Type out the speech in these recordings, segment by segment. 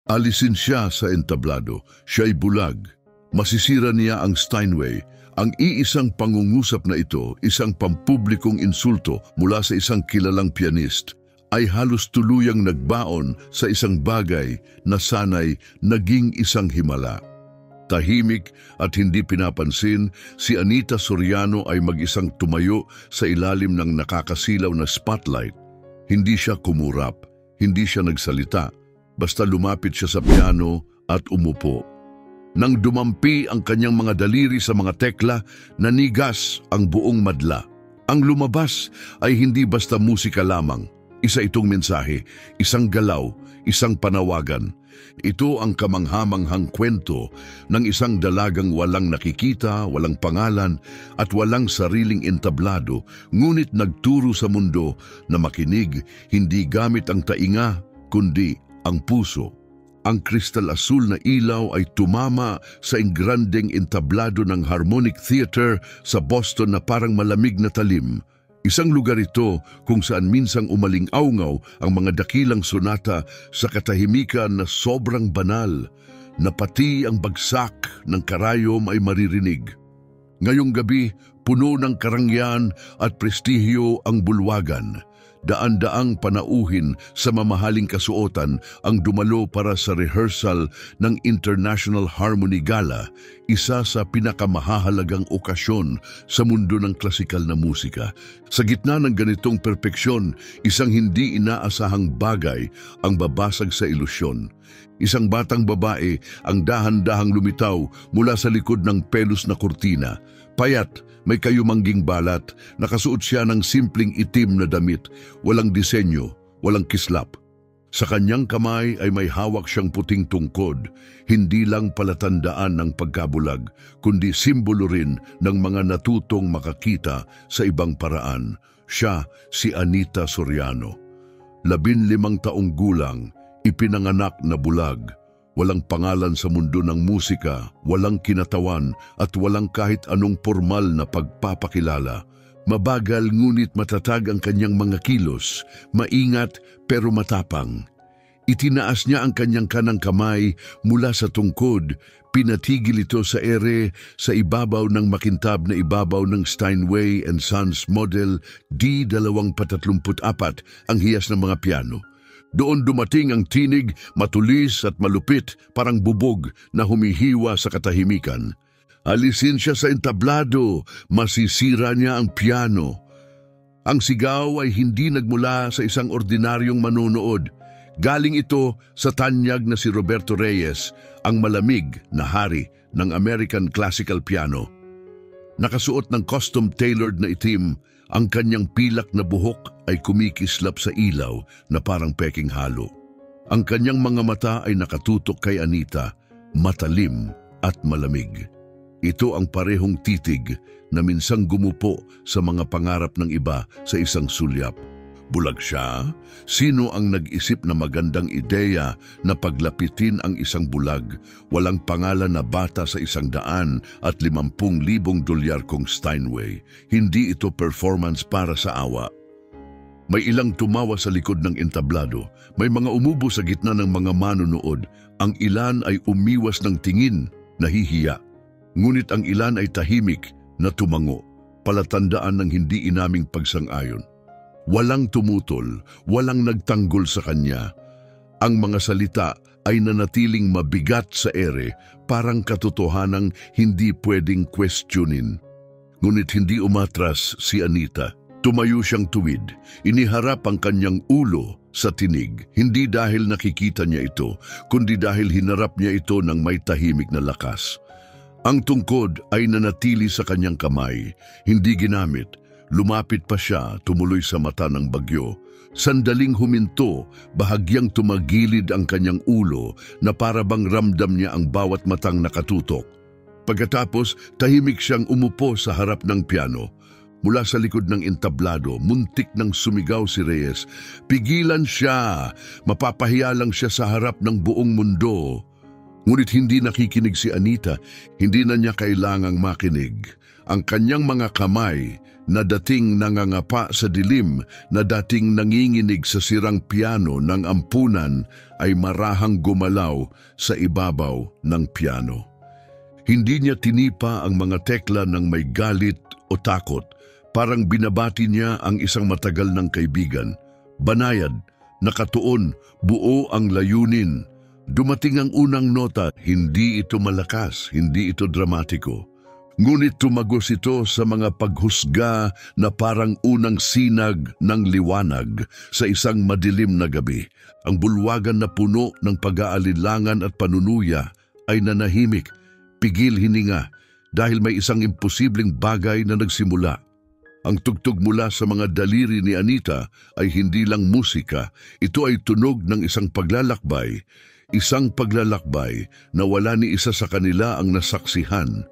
Alisin siya sa entablado. Siya'y bulag. Masisira niya ang Steinway. Ang iisang pangungusap na ito, isang pampublikong insulto mula sa isang kilalang pianist, ay halos tuluyang nagbaon sa isang bagay na sanay naging isang himala. Tahimik at hindi pinapansin, si Anita Soriano ay mag-isang tumayo sa ilalim ng nakakasilaw na spotlight. Hindi siya kumurap, hindi siya nagsalita, basta lumapit siya sa piano at umupo. Nang dumampi ang kanyang mga daliri sa mga tekla, nanigas ang buong madla. Ang lumabas ay hindi basta musika lamang. Isa itong mensahe, isang galaw, isang panawagan. Ito ang kamanghamanghang kwento ng isang dalagang walang nakikita, walang pangalan at walang sariling entablado, ngunit nagturo sa mundo na makinig hindi gamit ang tainga kundi ang puso. Ang kristal asul na ilaw ay tumama sa ingrandeng entablado ng Harmonic Theater sa Boston na parang malamig na talim. Isang lugar ito kung saan minsang umaling-awngaw ang mga dakilang sonata sa katahimikan na sobrang banal, na pati ang bagsak ng karayom ay maririnig. Ngayong gabi, puno ng karangyaan at prestihiyo ang bulwagan. Daan-daang panauhin sa mamahaling kasuotan ang dumalo para sa rehearsal ng International Harmony Gala, isa sa pinakamahahalagang okasyon sa mundo ng klasikal na musika. Sa gitna ng ganitong perpeksyon, isang hindi inaasahang bagay ang babasag sa ilusyon. Isang batang babae ang dahan-dahang lumitaw mula sa likod ng pelos na kurtina. Payat, may kayumangging balat, nakasuot siya ng simpleng itim na damit, walang disenyo, walang kislap. Sa kanyang kamay ay may hawak siyang puting tungkod, hindi lang palatandaan ng pagkabulag, kundi simbolo rin ng mga natutong makakita sa ibang paraan. Siya si Anita Soriano. 15 taong gulang, ipinanganak na bulag. Walang pangalan sa mundo ng musika, walang kinatawan at walang kahit anong formal na pagpapakilala. Mabagal ngunit matatag ang kanyang mga kilos, maingat pero matapang. Itinaas niya ang kanyang kanang kamay mula sa tungkod, pinatigil ito sa ere sa ibabaw ng makintab na ibabaw ng Steinway and Sons Model D234 ang hiyas ng mga piano. Doon dumating ang tinig, matulis at malupit, parang bubog na humihiwa sa katahimikan. Alisin siya sa entablado, masisira niya ang piano. Ang sigaw ay hindi nagmula sa isang ordinaryong manonood. Galing ito sa tanyag na si Roberto Reyes, ang malamig na hari ng American Classical Piano. Nakasuot ng custom-tailored na itim, ang kanyang pilak na buhok ay kumikislap sa ilaw na parang peking halo. Ang kanyang mga mata ay nakatutok kay Anita, matalim at malamig. Ito ang parehong titig na minsang gumupo sa mga pangarap ng iba sa isang sulyap. Bulag siya? Sino ang nag-isip na magandang ideya na paglapitin ang isang bulag, walang pangalan na bata sa $150,000 kong Steinway? Hindi ito performance para sa awa. May ilang tumawa sa likod ng entablado, may mga umubo sa gitna ng mga manonood, ang ilan ay umiwas ng tingin, nahihiya. Ngunit ang ilan ay tahimik na tumango, palatandaan ng hindi inaming pagsang-ayon. Walang tumutol, walang nagtanggol sa kanya. Ang mga salita ay nanatiling mabigat sa ere, parang katotohanang hindi pwedeng questionin. Ngunit hindi umatras si Anita. Tumayo siyang tuwid, iniharap ang kanyang ulo sa tinig, hindi dahil nakikita niya ito, kundi dahil hinarap niya ito ng may tahimik na lakas. Ang tungkod ay nanatili sa kanyang kamay, hindi ginamit. Lumapit pa siya, tumuloy sa mata ng bagyo. Sandaling huminto, bahagyang tumagilid ang kanyang ulo na para bang ramdam niya ang bawat matang nakatutok. Pagkatapos, tahimik siyang umupo sa harap ng piano. Mula sa likod ng entablado, muntik nang sumigaw si Reyes. Pigilan siya! Mapapahiya lang siya sa harap ng buong mundo. Ngunit hindi nakikinig si Anita, hindi na niya kailangang makinig. Ang kanyang mga kamay na dating nangangapa sa dilim, na dating nanginginig sa sirang piano ng ampunan ay marahang gumalaw sa ibabaw ng piano. Hindi niya tinipa ang mga tekla ng may galit o takot, parang binabati niya ang isang matagal ng kaibigan. Banayad, nakatuon, buo ang layunin. Dumating ang unang nota, hindi ito malakas, hindi ito dramatiko. Ngunit tumagos ito sa mga paghusga na parang unang sinag ng liwanag sa isang madilim na gabi. Ang bulwagan na puno ng pag-aalinlangan at panunuya ay nanahimik, pigil hininga, dahil may isang imposibleng bagay na nagsimula. Ang tugtog mula sa mga daliri ni Anita ay hindi lang musika, ito ay tunog ng isang paglalakbay na wala ni isa sa kanila ang nasaksihan.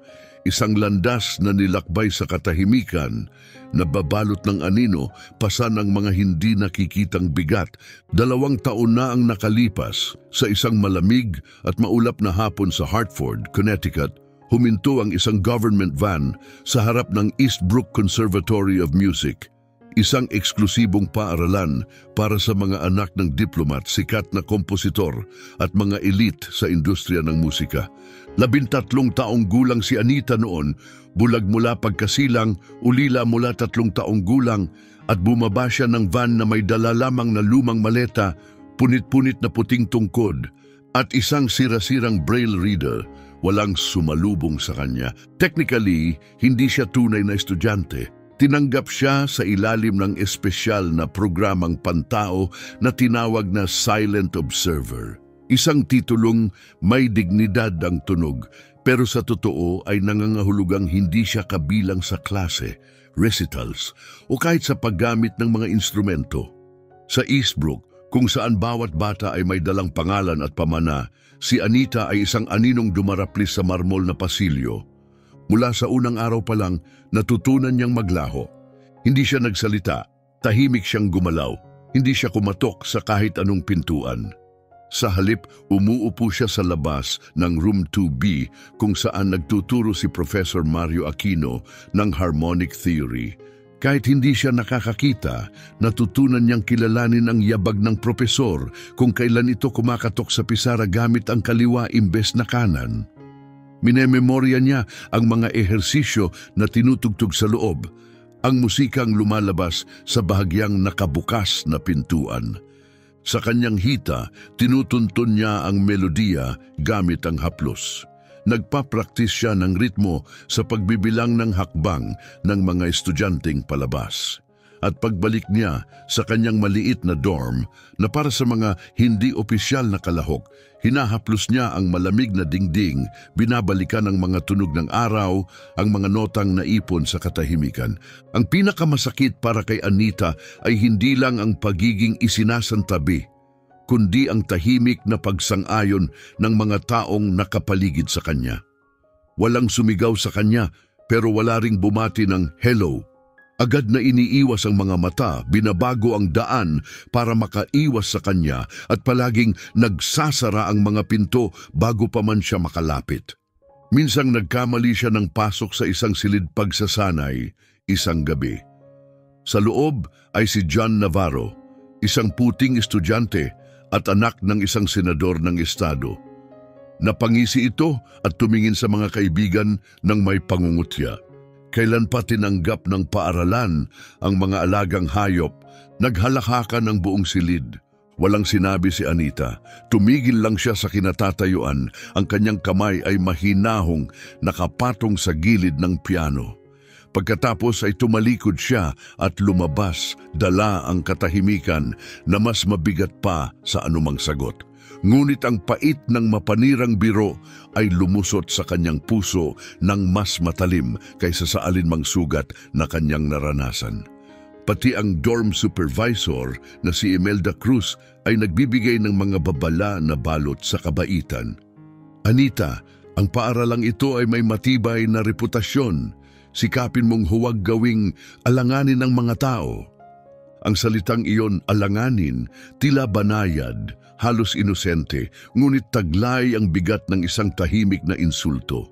Isang landas na nilakbay sa katahimikan, na babalot ng anino, pasa ng mga hindi nakikitang bigat. 2 taon na ang nakalipas. Sa isang malamig at maulap na hapon sa Hartford, Connecticut, huminto ang isang government van sa harap ng Eastbrook Conservatory of Music. Isang eksklusibong paaralan para sa mga anak ng diplomat, sikat na kompositor at mga elite sa industriya ng musika. 13 taong gulang si Anita noon, bulag mula pagkasilang, ulila mula 3 taong gulang, at bumaba siya ng van na may dala lamang na lumang maleta, punit-punit na puting tungkod, at isang sira-sirang braille reader. Walang sumalubong sa kanya. Technically, hindi siya tunay na estudyante. Tinanggap siya sa ilalim ng espesyal na programang pantao na tinawag na Silent Observer. Isang titulong may dignidad ang tunog, pero sa totoo ay nangangahulugang hindi siya kabilang sa klase, recitals, o kahit sa paggamit ng mga instrumento. Sa Eastbrook, kung saan bawat bata ay may dalang pangalan at pamana, si Anita ay isang aninong dumaraplis sa marmol na pasilyo. Mula sa unang araw pa lang, natutunan niyang maglaho. Hindi siya nagsalita, tahimik siyang gumalaw. Hindi siya kumatok sa kahit anong pintuan. Sa halip, umuupo siya sa labas ng Room 2B kung saan nagtuturo si Professor Mario Aquino ng harmonic theory. Kahit hindi siya nakakakita, natutunan niyang kilalanin ang yabag ng propesor kung kailan ito kumakatok sa pisara gamit ang kaliwa imbes na kanan. Minememorya niya ang mga ehersisyo na tinutugtog sa loob, ang musikang lumalabas sa bahagyang nakabukas na pintuan. Sa kanyang hita, tinutuntun niya ang melodiya gamit ang haplos. Nagpapraktis siya ng ritmo sa pagbibilang ng hakbang ng mga estudyanteng palabas. At pagbalik niya sa kanyang maliit na dorm na para sa mga hindi opisyal na kalahok, hinahaplos niya ang malamig na dingding, binabalikan ang mga tunog ng araw, ang mga notang naipon sa katahimikan. Ang pinakamasakit para kay Anita ay hindi lang ang pagiging isinasantabi, kundi ang tahimik na pagsang-ayon ng mga taong nakapaligid sa kanya. Walang sumigaw sa kanya, pero wala ring bumati ng hello. Agad na iniiwas ang mga mata, binabago ang daan para makaiwas sa kanya at palaging nagsasara ang mga pinto bago pa man siya makalapit. Minsang nagkamali siya ng pasok sa isang silid pagsasanay isang gabi. Sa loob ay si John Navarro, isang puting estudyante at anak ng isang senador ng estado. Napangisi ito at tumingin sa mga kaibigan ng may pangungutya. Kailan pa tinanggap ng paaralan ang mga alagang hayop, naghalakhakan ng buong silid. Walang sinabi si Anita. Tumigil lang siya sa kinatatayuan. Ang kanyang kamay ay mahinahong nakapatong sa gilid ng piano. Pagkatapos ay tumalikod siya at lumabas, dala ang katahimikan na mas mabigat pa sa anumang sagot. Ngunit ang pait ng mapanirang biro ay lumusot sa kanyang puso ng mas matalim kaysa sa alinmang sugat na kanyang naranasan. Pati ang dorm supervisor na si Imelda Cruz ay nagbibigay ng mga babala na balot sa kabaitan. Anita, ang paaralang ito ay may matibay na reputasyon. Sikapin mong huwag gawing alanganin ng mga tao. Ang salitang iyon, alanganin, tila banayad, halos inosente, ngunit taglay ang bigat ng isang tahimik na insulto.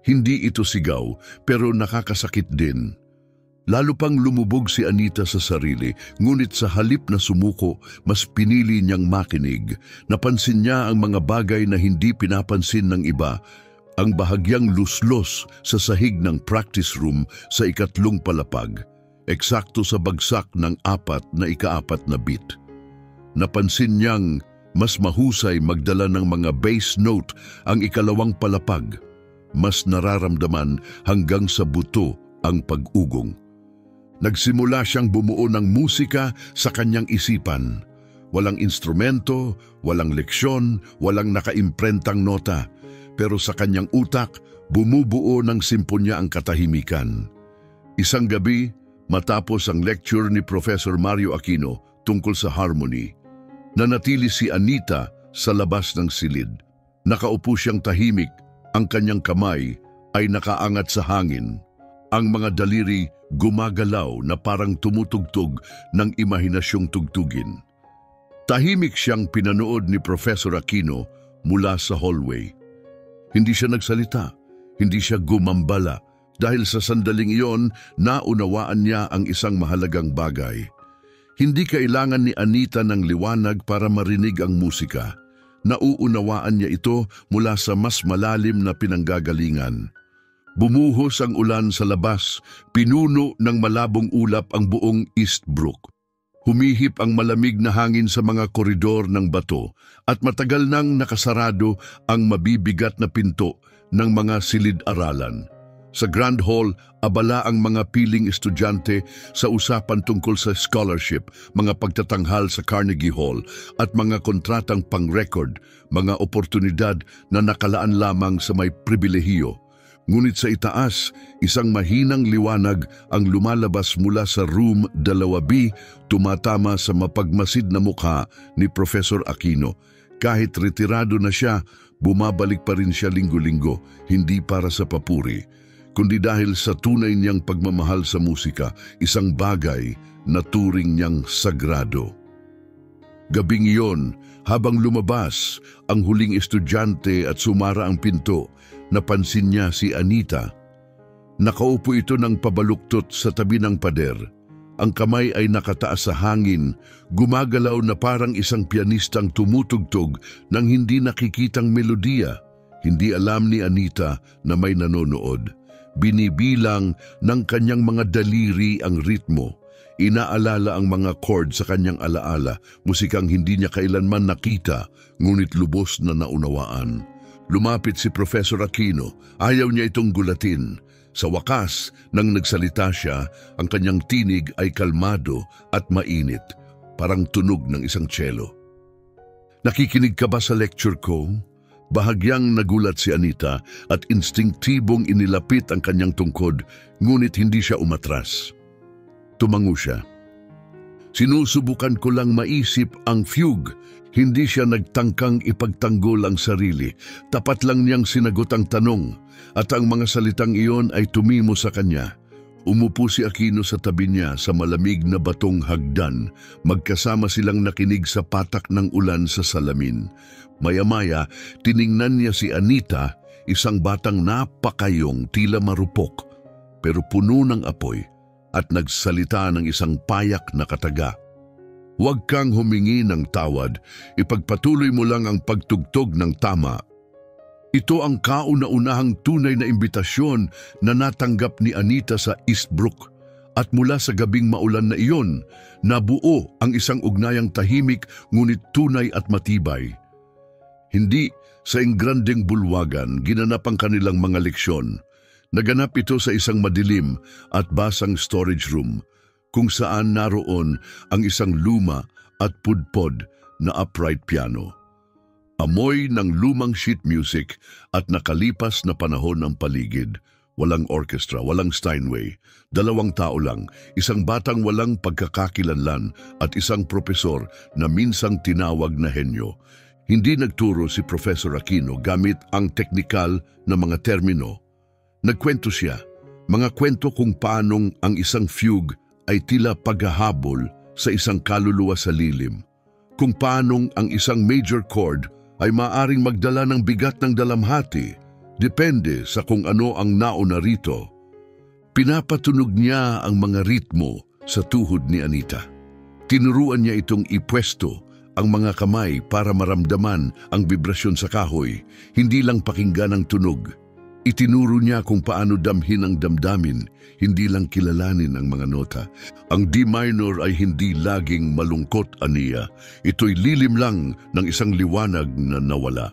Hindi ito sigaw, pero nakakasakit din. Lalo pang lumubog si Anita sa sarili, ngunit sa halip na sumuko, mas pinili niyang makinig. Napansin niya ang mga bagay na hindi pinapansin ng iba, ang bahagyang luslos sa sahig ng practice room sa ikatlong palapag, eksakto sa bagsak ng ika-4 na beat. Napansin niyang mas mahusay magdala ng mga bass note ang ikalawang palapag, mas nararamdaman hanggang sa buto ang pag-ugong. Nagsimula siyang bumuo ng musika sa kanyang isipan. Walang instrumento, walang leksyon, walang nakaimprentang nota. Pero sa kanyang utak, bumubuo ng simponya ang katahimikan. Isang gabi, matapos ang lecture ni Professor Mario Aquino tungkol sa harmony, nanatili si Anita sa labas ng silid. Nakaupo siyang tahimik, ang kanyang kamay ay nakaangat sa hangin. Ang mga daliri gumagalaw na parang tumutugtog ng imahinasyong tugtugin. Tahimik siyang pinanood ni Professor Aquino mula sa hallway. Hindi siya nagsalita, hindi siya gumambala, dahil sa sandaling iyon, naunawaan niya ang isang mahalagang bagay. Hindi kailangan ni Anita ng liwanag para marinig ang musika. Nauunawaan niya ito mula sa mas malalim na pinanggagalingan. Bumuhos ang ulan sa labas, pinuno ng malabong ulap ang buong Eastbrook. Humihip ang malamig na hangin sa mga koridor ng bato at matagal nang nakasarado ang mabibigat na pinto ng mga silid-aralan. Sa Grand Hall, abala ang mga piling estudyante sa usapan tungkol sa scholarship, mga pagtatanghal sa Carnegie Hall at mga kontratang pang-record, mga oportunidad na nakalaan lamang sa may pribilehiyo. Ngunit sa itaas, isang mahinang liwanag ang lumalabas mula sa room 2B, tumatama sa mapagmasid na mukha ni Professor Aquino. Kahit retirado na siya, bumabalik pa rin siya linggo-linggo, hindi para sa papuri, kundi dahil sa tunay niyang pagmamahal sa musika, isang bagay na turing niyang sagrado. Gabing iyon, habang lumabas ang huling estudyante at sumara ang pinto, napansin niya si Anita. Nakaupo ito ng pabaluktot sa tabi ng pader. Ang kamay ay nakataas sa hangin, gumagalaw na parang isang pianistang tumutugtog ng hindi nakikitang melodiya. Hindi alam ni Anita na may nanonood. Binibilang ng kanyang mga daliri ang ritmo. Inaalala ang mga chord sa kanyang alaala, musikang hindi niya kailanman nakita, ngunit lubos na naunawaan. Lumapit si Professor Aquino, ayaw niya itong gulatin. Sa wakas, nang nagsalita siya, ang kanyang tinig ay kalmado at mainit, parang tunog ng isang cello. Nakikinig ka ba sa lecture ko? Bahagyang nagulat si Anita at instinktibong inilapit ang kanyang tungkod, ngunit hindi siya umatras. Tumango siya. Sinusubukan ko lang maisip ang fugue. Hindi siya nagtangkang ipagtanggol ang sarili. Tapat lang niyang sinagot ang tanong at ang mga salitang iyon ay tumimo sa kanya. Umupo si Aquino sa tabi niya sa malamig na batong hagdan. Magkasama silang nakinig sa patak ng ulan sa salamin. Maya-maya, tiningnan niya si Anita, isang batang napakayong tila marupok, pero puno ng apoy, at nagsalita ng isang payak na kataga. Huwag kang humingi ng tawad, ipagpatuloy mo lang ang pagtugtog ng tama. Ito ang kauna-unahang tunay na imbitasyon na natanggap ni Anita sa Eastbrook. At mula sa gabing maulan na iyon, nabuo ang isang ugnayang tahimik ngunit tunay at matibay. Hindi sa ingranding bulwagan ginanap ang kanilang mga leksyon. Naganap ito sa isang madilim at basang storage room kung saan naroon ang isang luma at pudpod na upright piano. Amoy ng lumang sheet music at nakalipas na panahon ng paligid. Walang orchestra, walang Steinway. 2 tao lang, isang batang walang pagkakakilanlan at isang propesor na minsang tinawag na henyo. Hindi nagturo si Professor Aquino gamit ang teknikal na mga termino. Nagkwento siya, mga kwento kung paanong ang isang fugue ay tila paghahabol sa isang kaluluwa sa lilim. Kung paanong ang isang major chord ay maaring magdala ng bigat ng dalamhati, depende sa kung ano ang nauna rito. Pinapatunog niya ang mga ritmo sa tuhod ni Anita. Tinuruan niya itong ipwesto ang mga kamay para maramdaman ang vibrasyon sa kahoy, hindi lang pakinggan ang tunog. Itinuro niya kung paano damhin ang damdamin, hindi lang kilalanin ang mga nota. Ang D minor ay hindi laging malungkot, Ania. Ito'y lilim lang ng isang liwanag na nawala.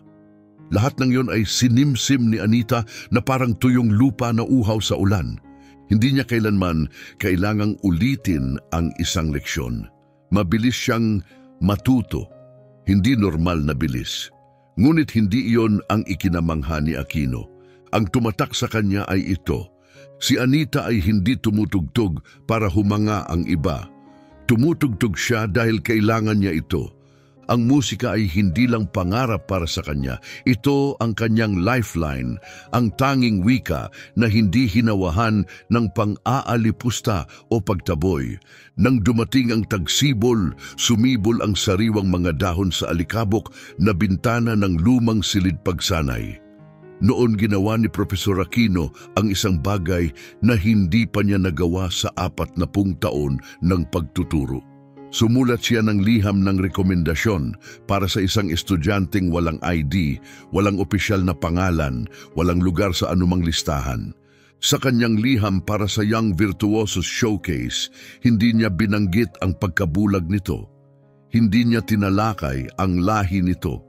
Lahat ng yon ay sinimsim ni Anita na parang tuyong lupa na uhaw sa ulan. Hindi niya kailanman kailangang ulitin ang isang leksyon. Mabilis siyang matuto, hindi normal na bilis. Ngunit hindi iyon ang ikinamangha ni Aquino. Ang tumatak sa kanya ay ito. Si Anita ay hindi tumutugtog para humanga ang iba. Tumutugtog siya dahil kailangan niya ito. Ang musika ay hindi lang pangarap para sa kanya. Ito ang kanyang lifeline, ang tanging wika na hindi hinawahan ng pang-aalipusta o pagtaboy. Nang dumating ang tagsibol, sumibol ang sariwang mga dahon sa alikabok na bintana ng lumang silid pagsanay. Noon ginawa ni Profesor Aquino ang isang bagay na hindi pa niya nagawa sa 40 taon ng pagtuturo. Sumulat siya ng liham ng rekomendasyon para sa isang estudyanteng walang ID, walang opisyal na pangalan, walang lugar sa anumang listahan. Sa kanyang liham para sa Young Virtuosos Showcase, hindi niya binanggit ang pagkabulag nito. Hindi niya tinalakay ang lahi nito.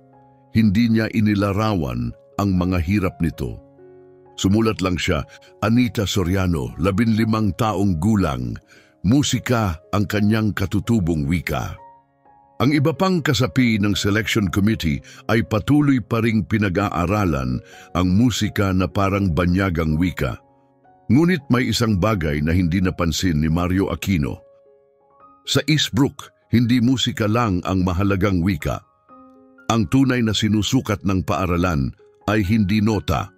Hindi niya inilarawan ang mga hirap nito. Sumulat lang siya, Anita Soriano, 15 taong gulang, musika ang kanyang katutubong wika. Ang iba pang kasapi ng selection committee ay patuloy pa ring pinag-aaralan ang musika na parang banyagang wika. Ngunit may isang bagay na hindi napansin ni Mario Aquino. Sa Eastbrook, hindi musika lang ang mahalagang wika. Ang tunay na sinusukat ng paaralan ay hindi nota,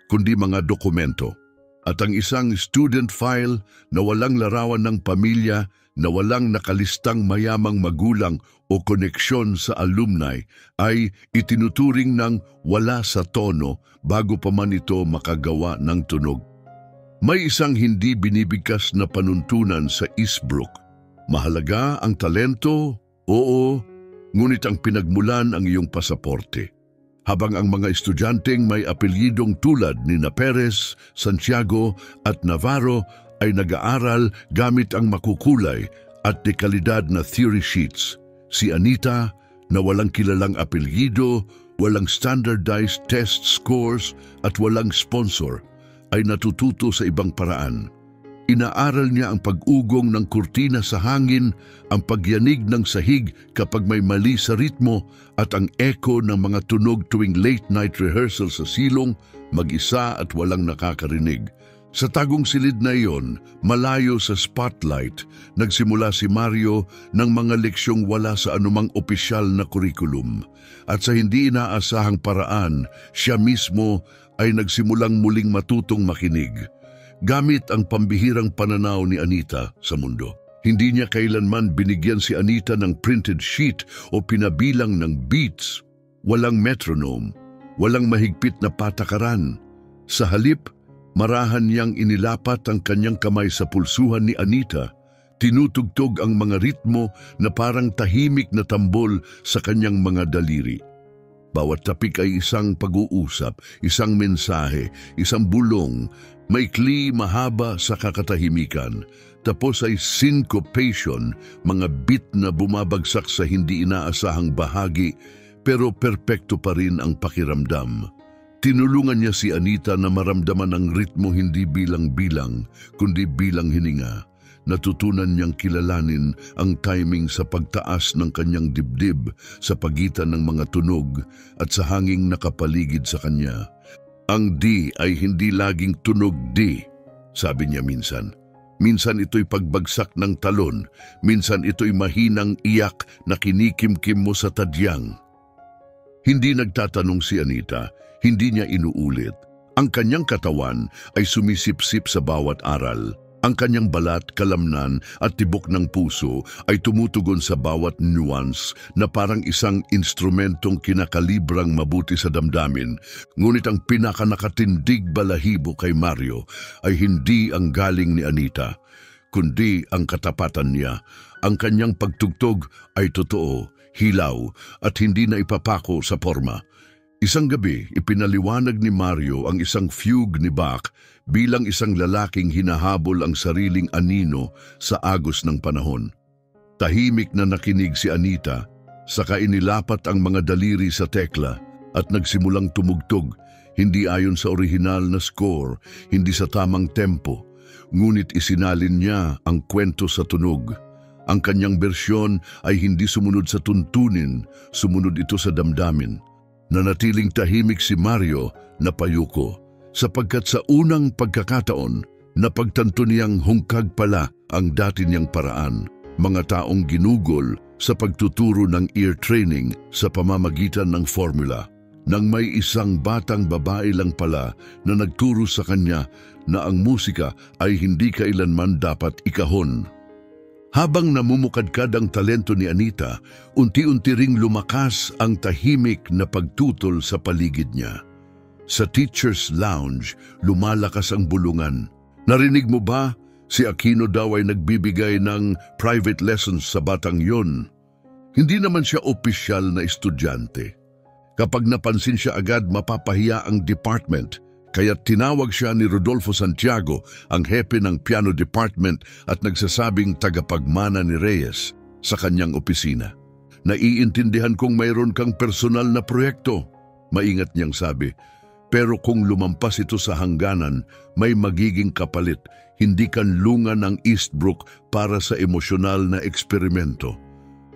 kundi mga dokumento. At ang isang student file na walang larawan ng pamilya, na walang nakalistang mayamang magulang o koneksyon sa alumni ay itinuturing ng wala sa tono bago pa man ito makagawa ng tunog. May isang hindi binibigkas na panuntunan sa Eastbrook. Mahalaga ang talento, oo, ngunit ang pinagmulan ang iyong pasaporte. Habang ang mga estudyanteng may apelyidong tulad ni Perez, Santiago at Navarro ay nag-aaral gamit ang makukulay at dekalidad na theory sheets, si Anita na walang kilalang apelyido, walang standardized test scores at walang sponsor ay natututo sa ibang paraan. Inaaral niya ang pag-ugong ng kurtina sa hangin, ang pagyanig ng sahig kapag may mali sa ritmo at ang echo ng mga tunog tuwing late-night rehearsal sa silong, mag-isa at walang nakakarinig. Sa tagong silid na iyon, malayo sa spotlight, nagsimula si Mario ng mga leksyong wala sa anumang opisyal na kurikulum. At sa hindi inaasahang paraan, siya mismo ay nagsimulang muling matutong makinig. Gamit ang pambihirang pananaw ni Anita sa mundo. Hindi niya kailanman binigyan si Anita ng printed sheet o pinabilang ng beats. Walang metronome, walang mahigpit na patakaran. Sa halip, marahan niyang inilapat ang kanyang kamay sa pulsuhan ni Anita. Tinutugtog ang mga ritmo na parang tahimik na tambol sa kanyang mga daliri. Bawat tapik ay isang pag-uusap, isang mensahe, isang bulong, maikli, mahaba sa kakatahimikan. Tapos ay syncopation, mga beat na bumabagsak sa hindi inaasahang bahagi, pero perpekto pa rin ang pakiramdam. Tinulungan niya si Anita na maramdaman ang ritmo hindi bilang-bilang, kundi bilang hininga. Natutunan niyang kilalanin ang timing sa pagtaas ng kanyang dibdib sa pagitan ng mga tunog at sa hanging nakapaligid sa kanya. Ang D ay hindi laging tunog D, sabi niya minsan. Minsan ito'y pagbagsak ng talon, minsan ito'y mahinang iyak na kinikimkim mo sa tadyang. Hindi nagtatanong si Anita, hindi niya inuulit. Ang kanyang katawan ay sumisipsip sa bawat aral. Ang kanyang balat, kalamnan at tibok ng puso ay tumutugon sa bawat nuance na parang isang instrumentong kinakalibrang mabuti sa damdamin. Ngunit ang pinakanakatindig balahibo kay Mario ay hindi ang galing ni Anita, kundi ang katapatan niya. Ang kanyang pagtugtog ay totoo, hilaw at hindi na ipapako sa forma. Isang gabi, ipinaliwanag ni Mario ang isang fugue ni Bach bilang isang lalaking hinahabol ang sariling anino sa agos ng panahon. Tahimik na nakinig si Anita, saka inilapat ang mga daliri sa tekla at nagsimulang tumugtog, hindi ayon sa orihinal na score, hindi sa tamang tempo, ngunit isinalin niya ang kwento sa tunog. Ang kanyang bersyon ay hindi sumunod sa tuntunin, sumunod ito sa damdamin. Nanatiling tahimik si Mario na payuko, sapagkat sa unang pagkakataon, napagtanto niyang hungkag pala ang dati niyang paraan. Mga taong ginugol sa pagtuturo ng ear training sa pamamagitan ng formula, nang may isang batang babae lang pala na nagturo sa kanya na ang musika ay hindi kailanman dapat ikahon. Habang namumukadkad ang talento ni Anita, unti-unti ring lumakas ang tahimik na pagtutol sa paligid niya. Sa teacher's lounge, lumalakas ang bulungan. Narinig mo ba? Si Aquino daw ay nagbibigay ng private lessons sa batang yon. Hindi naman siya opisyal na estudyante. Kapag napansin siya agad, mapapahiya ang department. Kaya tinawag siya ni Rodolfo Santiago, ang hepe ng piano department at nagsasabing tagapagmana ni Reyes sa kanyang opisina. Naiintindihan kong mayroon kang personal na proyekto, maingat niyang sabi. Pero kung lumampas ito sa hangganan, may magiging kapalit, hindi kanlungan ng Eastbrook para sa emosyonal na eksperimento.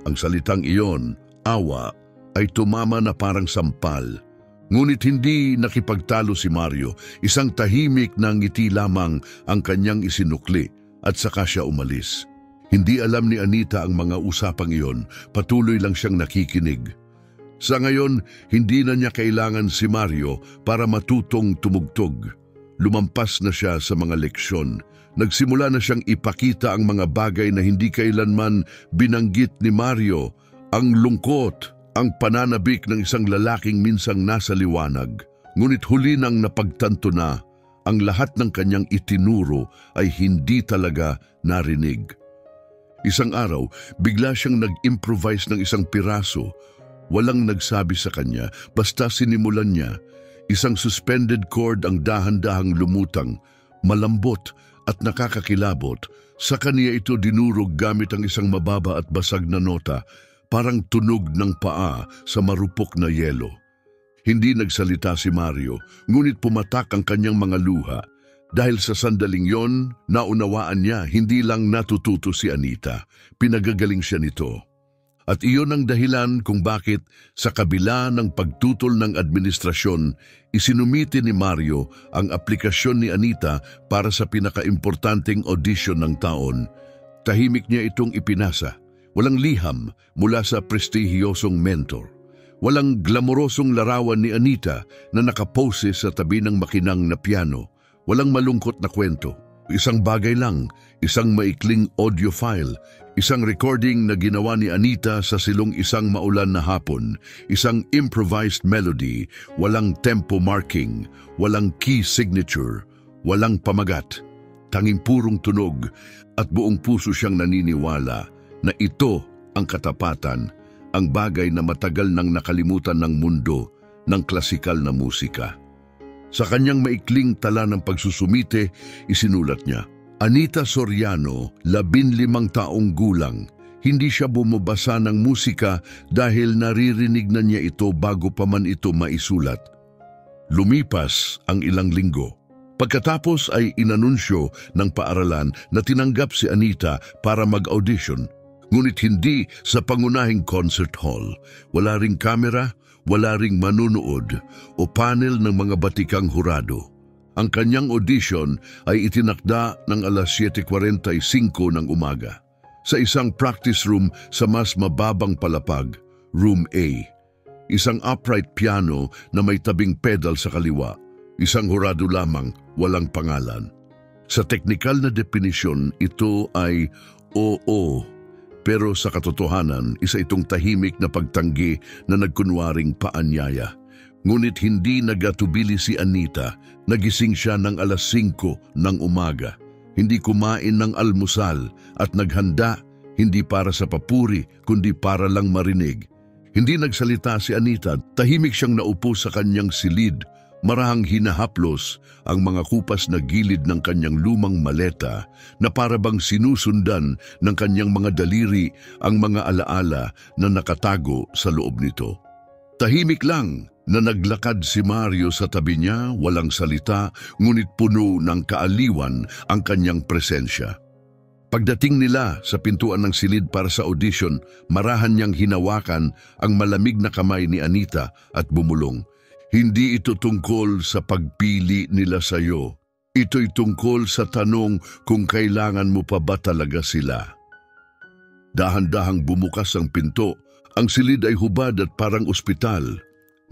Ang salitang iyon, awa, ay tumama na parang sampal. Ngunit hindi nakipagtalo si Mario, isang tahimik na ngiti lamang ang kanyang isinukli at saka siya umalis. Hindi alam ni Anita ang mga usapang iyon, patuloy lang siyang nakikinig. Sa ngayon, hindi na niya kailangan si Mario para matutong tumugtog. Lumampas na siya sa mga leksyon. Nagsimula na siyang ipakita ang mga bagay na hindi kailanman binanggit ni Mario, ang lungkot, ang pananabik ng isang lalaking minsang nasa liwanag. Ngunit huli nang napagtanto na ang lahat ng kanyang itinuro ay hindi talaga narinig. Isang araw, bigla siyang nag-improvise ng isang piraso. Walang nagsabi sa kanya, basta sinimulan niya. Isang suspended chord ang dahan-dahang lumutang, malambot at nakakakilabot. Sa kanya ito dinurog gamit ang isang mababa at basag na nota, parang tunog ng paa sa marupok na yelo. Hindi nagsalita si Mario, ngunit pumatak ang kanyang mga luha. Dahil sa sandaling yon, naunawaan niya hindi lang natututo si Anita, pinagagaling siya nito. At iyon ang dahilan kung bakit sa kabila ng pagtutol ng administrasyon, isinumiti ni Mario ang aplikasyon ni Anita para sa pinakaimportanteng audition ng taon. Tahimik niya itong ipinasa. Walang liham mula sa prestihiyosong mentor. Walang glamorosong larawan ni Anita na nakapose sa tabi ng makinang na piano. Walang malungkot na kwento. Isang bagay lang, isang maikling audio file, isang recording na ginawa ni Anita sa silong isang maulan na hapon, isang improvised melody, walang tempo marking, walang key signature, walang pamagat, tanging purong tunog, at buong puso siyang naniniwala na ito ang katapatan, ang bagay na matagal nang nakalimutan ng mundo ng klasikal na musika. Sa kanyang maikling tala ng pagsusumite, isinulat niya, Anita Soriano, 15 taong gulang. Hindi siya bumabasa ng musika dahil naririnig na niya ito bago pa man ito maisulat. Lumipas ang ilang linggo. Pagkatapos ay inanunsyo ng paaralan na tinanggap si Anita para mag-audition. Ngunit hindi sa pangunahing concert hall. Wala ring kamera, wala ring manunood o panel ng mga batikang hurado. Ang kanyang audition ay itinakda ng alas 7:45 ng umaga sa isang practice room sa mas mababang palapag, Room A. Isang upright piano na may tabing pedal sa kaliwa, isang hurado lamang, walang pangalan. Sa teknikal na definisyon, ito ay oo. Pero sa katotohanan, isa itong tahimik na pagtanggi na nagkunwaring paanyaya. Ngunit hindi nagatubili si Anita. Nagising siya ng alas 5 ng umaga. Hindi kumain ng almusal at naghanda hindi para sa papuri kundi para lang marinig. Hindi nagsalita si Anita. Tahimik siyang naupo sa kanyang silid. Marahang hinahaplos ang mga kupas na gilid ng kanyang lumang maleta na para bang sinusundan ng kanyang mga daliri ang mga alaala na nakatago sa loob nito. Tahimik lang na naglakad si Mario sa tabi niya, walang salita, ngunit puno ng kaaliwan ang kanyang presensya. Pagdating nila sa pintuan ng silid para sa audition, marahan niyang hinawakan ang malamig na kamay ni Anita at bumulong. Hindi ito tungkol sa pagpili nila sa iyo. Ito'y tungkol sa tanong kung kailangan mo pa ba talaga sila. Dahan-dahang bumukas ang pinto. Ang silid ay hubad at parang ospital.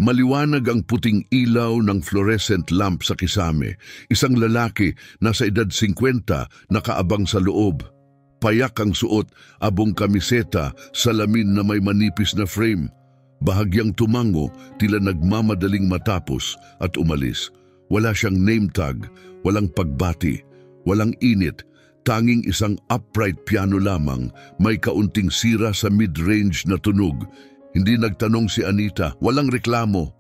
Maliwanag ang puting ilaw ng fluorescent lamp sa kisame. Isang lalaki na sa edad 50 nakaabang sa loob. Payak ang suot, abong kamiseta, salamin na may manipis na frame. Bahagyang tumango, tila nagmamadaling matapos at umalis. Wala siyang name tag, walang pagbati, walang init, tanging isang upright piano lamang, may kaunting sira sa mid-range na tunog. Hindi nagtanong si Anita, walang reklamo.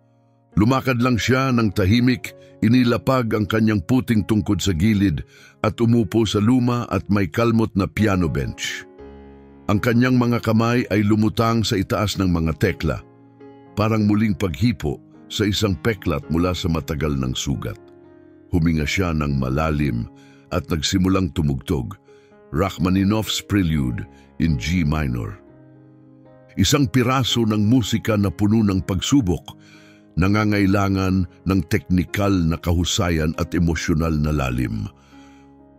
Lumakad lang siya ng tahimik, inilapag ang kanyang puting tungkod sa gilid at umupo sa luma at may kalmot na piano bench. Ang kanyang mga kamay ay lumutang sa itaas ng mga tekla. Parang muling paghipo sa isang peklat mula sa matagal ng sugat. Huminga siya ng malalim at nagsimulang tumugtog, Rachmaninoff's Prelude in G minor. Isang piraso ng musika na puno ng pagsubok, nangangailangan ng teknikal na kahusayan at emosyonal na lalim.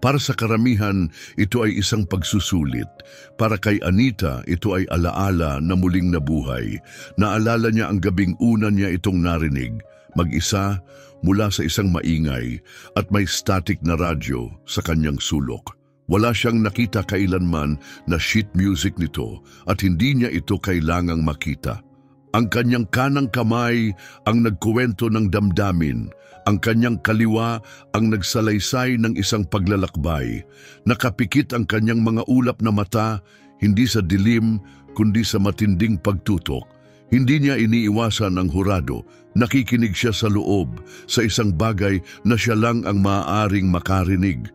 Para sa karamihan, ito ay isang pagsusulit. Para kay Anita, ito ay alaala na muling nabuhay. Naalala niya ang gabing una niya itong narinig, mag-isa mula sa isang maingay at may static na radyo sa kanyang sulok. Wala siyang nakita kailanman na sheet music nito at hindi niya ito kailangang makita. Ang kanyang kanang kamay ang nagkuwento ng damdamin. Ang kanyang kaliwa ang nagsalaysay ng isang paglalakbay. Nakapikit ang kanyang mga ulap na mata, hindi sa dilim, kundi sa matinding pagtutok. Hindi niya iniiwasan ang hurado. Nakikinig siya sa loob, sa isang bagay na siya lang ang maaaring makarinig.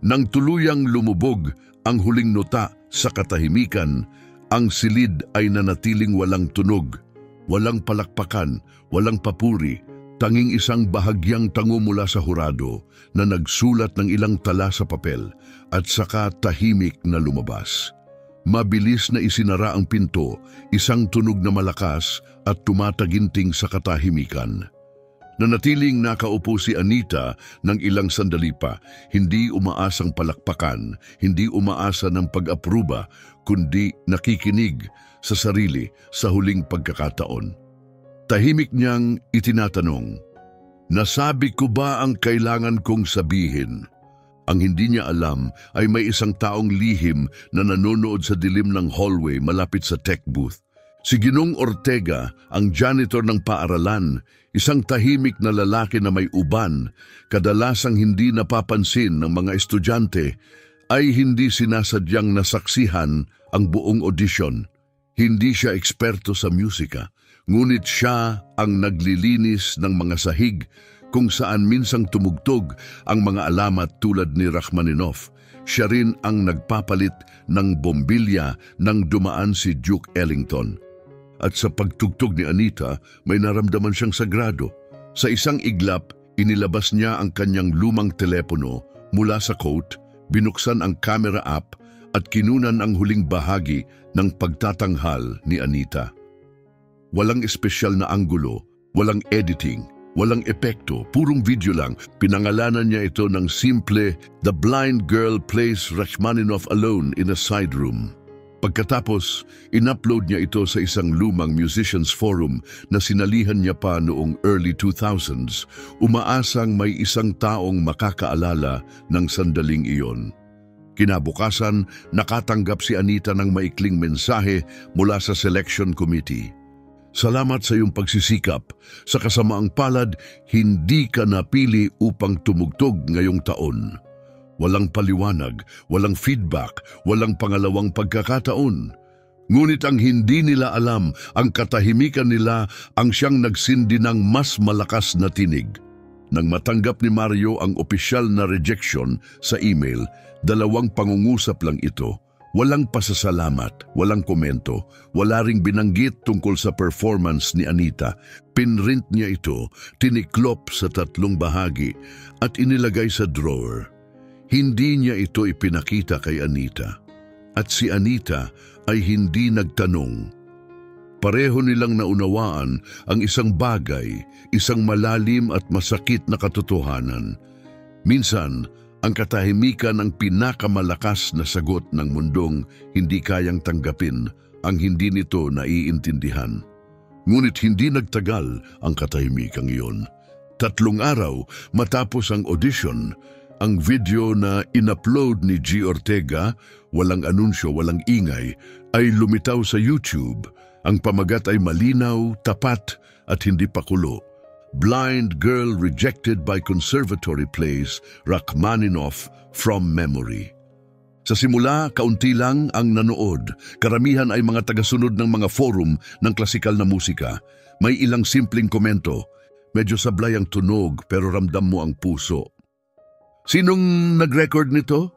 Nang tuluyang lumubog ang huling nota sa katahimikan, ang silid ay nanatiling walang tunog, walang palakpakan, walang papuri, tanging isang bahagyang tango mula sa hurado na nagsulat ng ilang tala sa papel at saka tahimik na lumabas. Mabilis na isinara ang pinto, isang tunog na malakas at tumataginting sa katahimikan. Nanatiling nakaupo si Anita ng ilang sandali pa, hindi umaasang palakpakan, hindi umaasa ng pag-apruba, kundi nakikinig sa sarili sa huling pagkakataon. Tahimik niyang itinatanong, nasabi ko ba ang kailangan kong sabihin? Ang hindi niya alam ay may isang taong lihim na nanonood sa dilim ng hallway malapit sa tech booth. Si Ginong Ortega, ang janitor ng paaralan, isang tahimik na lalaki na may uban, kadalasang hindi napapansin ng mga estudyante, ay hindi sinasadyang nasaksihan ang buong audition. Hindi siya eksperto sa musika, ngunit siya ang naglilinis ng mga sahig kung saan minsang tumugtog ang mga alamat tulad ni Rachmaninoff. Siya rin ang nagpapalit ng bombilya nang dumaan si Duke Ellington. At sa pagtugtog ni Anita, may naramdaman siyang sagrado. Sa isang iglap, inilabas niya ang kanyang lumang telepono mula sa coat, binuksan ang camera app at kinunan ang huling bahagi ng pagtatanghal ni Anita. Walang espesyal na anggulo, walang editing, walang epekto, purong video lang. Pinangalanan niya ito ng simple, The Blind Girl Plays Rachmaninoff Alone in a Side Room. Pagkatapos, in-upload niya ito sa isang lumang musicians forum na sinalihan niya pa noong early 2000s, umaasang may isang taong makakaalala ng sandaling iyon. Kinabukasan, nakatanggap si Anita ng maikling mensahe mula sa selection committee. Salamat sa iyong pagsisikap. Sa kasamaang palad, hindi ka napili upang tumugtog ngayong taon. Walang paliwanag, walang feedback, walang pangalawang pagkakataon. Ngunit ang hindi nila alam, ang katahimikan nila ang siyang nagsindi ng mas malakas na tinig. Nang matanggap ni Mario ang opisyal na rejection sa email, 2 pangungusap lang ito. Walang pasasalamat, walang komento, wala ring binanggit tungkol sa performance ni Anita. Pinrint niya ito, tiniklop sa 3 bahagi at inilagay sa drawer. Hindi niya ito ipinakita kay Anita. At si Anita ay hindi nagtanong. Pareho nilang naunawaan ang isang bagay, isang malalim at masakit na katotohanan. Minsan, ang katahimikan ang pinakamalakas na sagot ng mundong hindi kayang tanggapin ang hindi nito naiintindihan. Ngunit hindi nagtagal ang katahimikang iyon. 3 araw matapos ang audition, ang video na in-upload ni G. Ortega, walang anunsyo, walang ingay, ay lumitaw sa YouTube. Ang pamagat ay malinaw, tapat at hindi pakulo. Blind Girl Rejected by Conservatory Plays, Rachmaninoff from Memory. Sa simula, kaunti lang ang nanood. Karamihan ay mga tagasunod ng mga forum ng klasikal na musika. May ilang simpleng komento. Medyo sablay ang tunog pero ramdam mo ang puso. Sinong nag-record nito?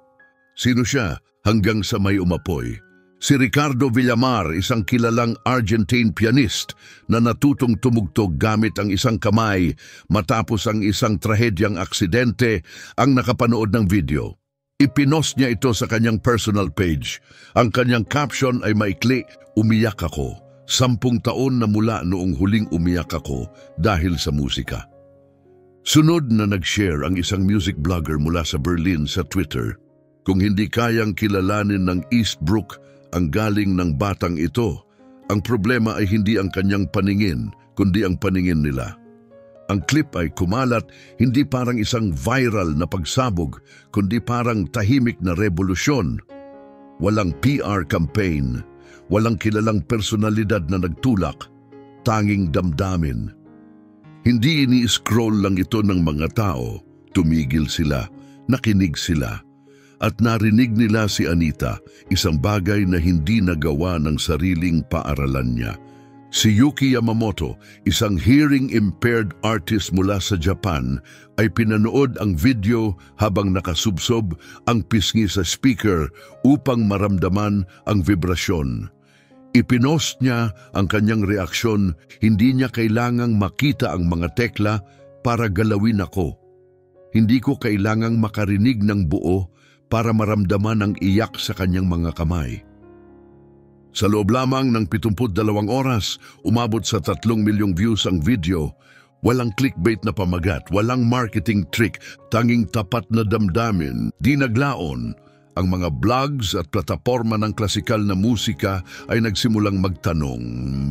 Sino siya hanggang sa may umapoy? Si Ricardo Villamar, isang kilalang Argentine pianist na natutong tumugtog gamit ang isang kamay matapos ang isang trahedyang aksidente, ang nakapanood ng video. Ipinost niya ito sa kanyang personal page. Ang kanyang caption ay maikli, "Umiyak ako. 10 taon na mula noong huling umiyak ako dahil sa musika." Sunod na nag-share ang isang music blogger mula sa Berlin sa Twitter. Kung hindi kayang kilalanin ng Eastbrook ang galing ng batang ito, ang problema ay hindi ang kanyang paningin, kundi ang paningin nila. Ang clip ay kumalat hindi parang isang viral na pagsabog, kundi parang tahimik na revolusyon. Walang PR campaign, walang kilalang personalidad na nagtulak, tanging damdamin. Hindi ini-scroll lang ito ng mga tao, tumigil sila, nakinig sila. At narinig nila si Anita, isang bagay na hindi nagawa ng sariling paaralan niya. Si Yuki Yamamoto, isang hearing-impaired artist mula sa Japan, ay pinanood ang video habang nakasubsob ang pisngi sa speaker upang maramdaman ang vibrasyon. Ipinost niya ang kanyang reaksyon, hindi niya kailangang makita ang mga tekla para galawin ako. Hindi ko kailangang makarinig ng buo para maramdaman ang iyak sa kanyang mga kamay. Sa loob lamang ng 72 oras, umabot sa 3 milyong views ang video. Walang clickbait na pamagat, walang marketing trick, tanging tapat na damdamin, di naglaon. Ang mga blogs at plataporma ng klasikal na musika ay nagsimulang magtanong.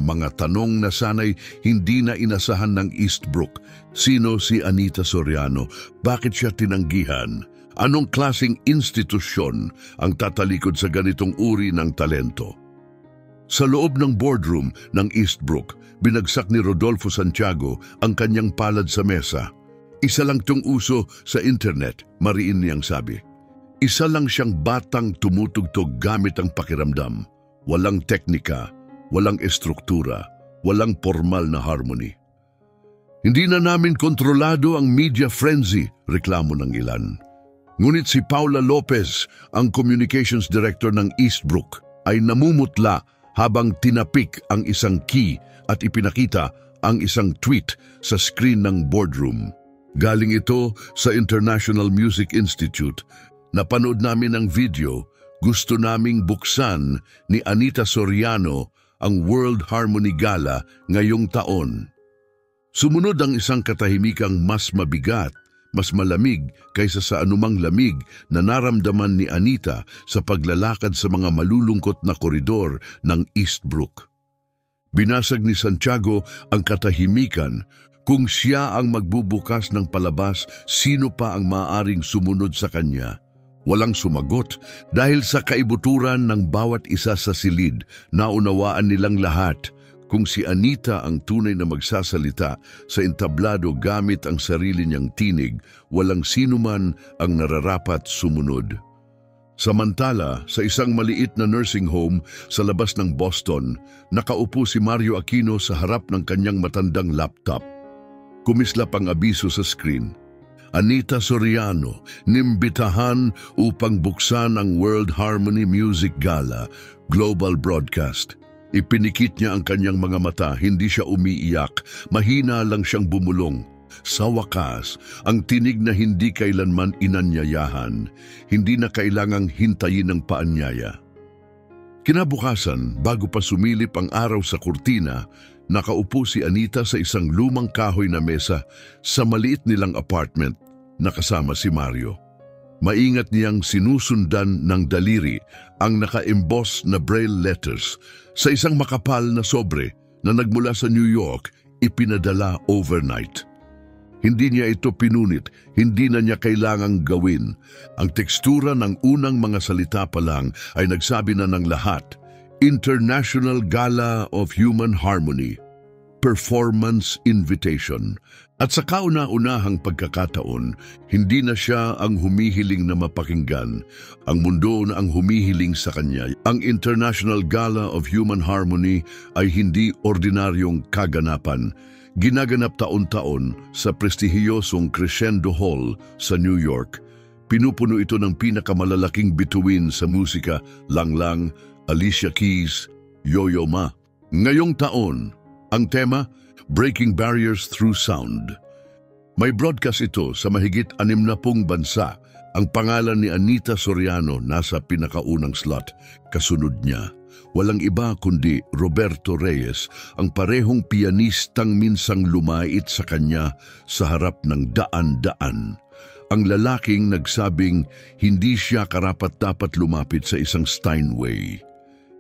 Mga tanong na sana'y hindi na inasahan ng Eastbrook. Sino si Anita Soriano? Bakit siya tinanggihan? Anong klaseng institusyon ang tatalikod sa ganitong uri ng talento? Sa loob ng boardroom ng Eastbrook, binagsak ni Rodolfo Santiago ang kanyang palad sa mesa. Isa lang tong uso sa internet, mariin niyang sabi. Isa lang siyang batang tumutugtog gamit ang pakiramdam. Walang teknika, walang estruktura, walang formal na harmony. Hindi na namin kontrolado ang media frenzy, reklamo ng ilan. Ngunit si Paula Lopez, ang communications director ng Eastbrook, ay namumutla habang tinapik ang isang key at ipinakita ang isang tweet sa screen ng boardroom. Galing ito sa International Music Institute. Napanood namin ang video, gusto naming buksan ni Anita Soriano ang World Harmony Gala ngayong taon. Sumunod ang isang katahimikang mas mabigat, mas malamig kaysa sa anumang lamig na naramdaman ni Anita sa paglalakad sa mga malulungkot na koridor ng Eastbrook. Binasag ni Santiago ang katahimikan. Kung siya ang magbubukas ng palabas, sino pa ang maaaring sumunod sa kanya? Walang sumagot dahil sa kaibuturan ng bawat isa sa silid. Naunawaan nilang lahat. Kung si Anita ang tunay na magsasalita sa entablado gamit ang sarili niyang tinig, walang sinuman ang nararapat sumunod. Samantala, sa isang maliit na nursing home sa labas ng Boston, nakaupo si Mario Aquino sa harap ng kanyang matandang laptop. Kumislap ang abiso sa screen. Anita Soriano, nimbitahan upang buksan ang World Harmony Music Gala, Global Broadcast. Ipinikit niya ang kanyang mga mata, hindi siya umiiyak, mahina lang siyang bumulong. Sa wakas, ang tinig na hindi kailanman inanyayahan, hindi na kailangang hintayin ng paanyaya. Kinabukasan, bago pa sumilip ang araw sa kurtina, nakaupo si Anita sa isang lumang kahoy na mesa sa maliit nilang apartment na kasama si Mario. Maingat niyang sinusundan ng daliri ang naka-emboss na braille letters sa isang makapal na sobre na nagmula sa New York, ipinadala overnight. Hindi niya ito pinunit, hindi na niya kailangang gawin. Ang tekstura ng unang mga salita pa lang ay nagsabi na ng lahat. International Gala of Human Harmony, Performance Invitation. At sa kauna-unahang pagkakataon, hindi na siya ang humihiling na mapakinggan. Ang mundo na ang humihiling sa kanya. Ang International Gala of Human Harmony ay hindi ordinaryong kaganapan. Ginaganap taon-taon sa prestihiyosong Crescendo Hall sa New York. Pinupuno ito ng pinakamalalaking bituin sa musika, Lang Lang, Alicia Keys, Yo-Yo Ma. Ngayong taon, ang tema, Breaking Barriers Through Sound. May broadcast ito sa mahigit 60 bansa. Ang pangalan ni Anita Soriano nasa pinakaunang slot. Kasunod niya, walang iba kundi Roberto Reyes, ang parehong pianistang minsang lumait sa kanya sa harap ng daan-daan. Ang lalaking nagsabing hindi siya karapat-dapat lumapit sa isang Steinway.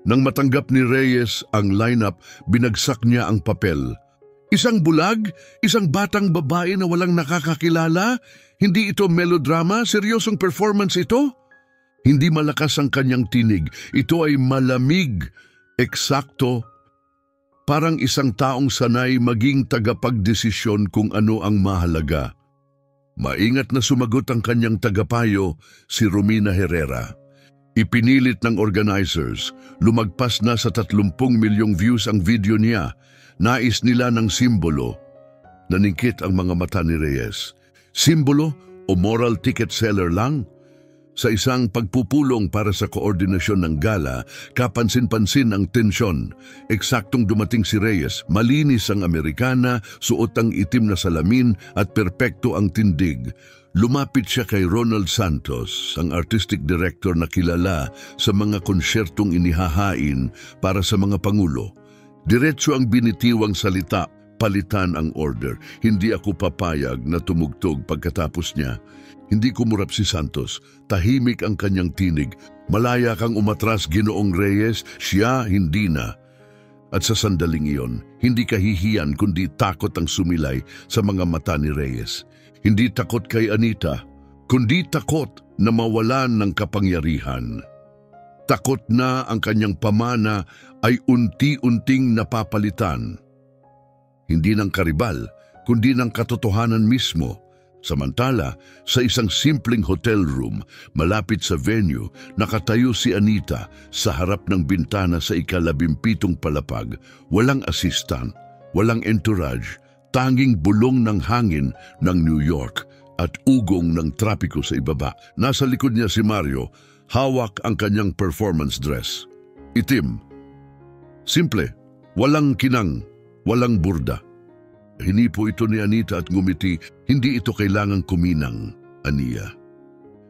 Nang matanggap ni Reyes ang lineup, binagsak niya ang papel. Isang bulag? Isang batang babae na walang nakakakilala? Hindi ito melodrama? Seryosong performance ito? Hindi malakas ang kanyang tinig. Ito ay malamig, eksakto. Parang isang taong sanay maging tagapagdesisyon kung ano ang mahalaga. Maingat na sumagot ang kanyang tagapayo, si Romina Herrera. Ipinilit ng organizers, lumagpas na sa 30 milyong views ang video niya. Nais nila ng simbolo. Naningkit ang mga mata ni Reyes. Simbolo o moral ticket seller lang? Sa isang pagpupulong para sa koordinasyon ng gala, kapansin-pansin ang tensyon. Eksaktong dumating si Reyes, malinis ang Amerikana, suot ang itim na salamin at perpekto ang tindig. Lumapit siya kay Ronald Santos, ang artistic director na kilala sa mga konsyertong inihahain para sa mga pangulo. Diretso ang binitiwang salita, palitan ang order. Hindi ako papayag na tumugtog pagkatapos niya. Hindi kumurap si Santos, tahimik ang kanyang tinig. Malaya kang umatras, Ginoong Reyes, siya hindi na. At sa sandaling iyon, hindi kahihiyan kundi takot ang sumilay sa mga mata ni Reyes. Hindi takot kay Anita, kundi takot na mawalan ng kapangyarihan. Takot na ang kanyang pamana ay unti-unting napapalitan. Hindi ng karibal, kundi ng katotohanan mismo. Samantala, sa isang simpleng hotel room malapit sa venue, nakatayo si Anita sa harap ng bintana sa ika-17 palapag. Walang assistant, walang entourage, tanging bulong ng hangin ng New York at ugong ng trapiko sa ibaba. Nasa likod niya si Mario, hawak ang kanyang performance dress. Itim. Simple, walang kinang, walang burda. Hinipo ito ni Anita at ngumiti, hindi ito kailangang kuminang, Ania.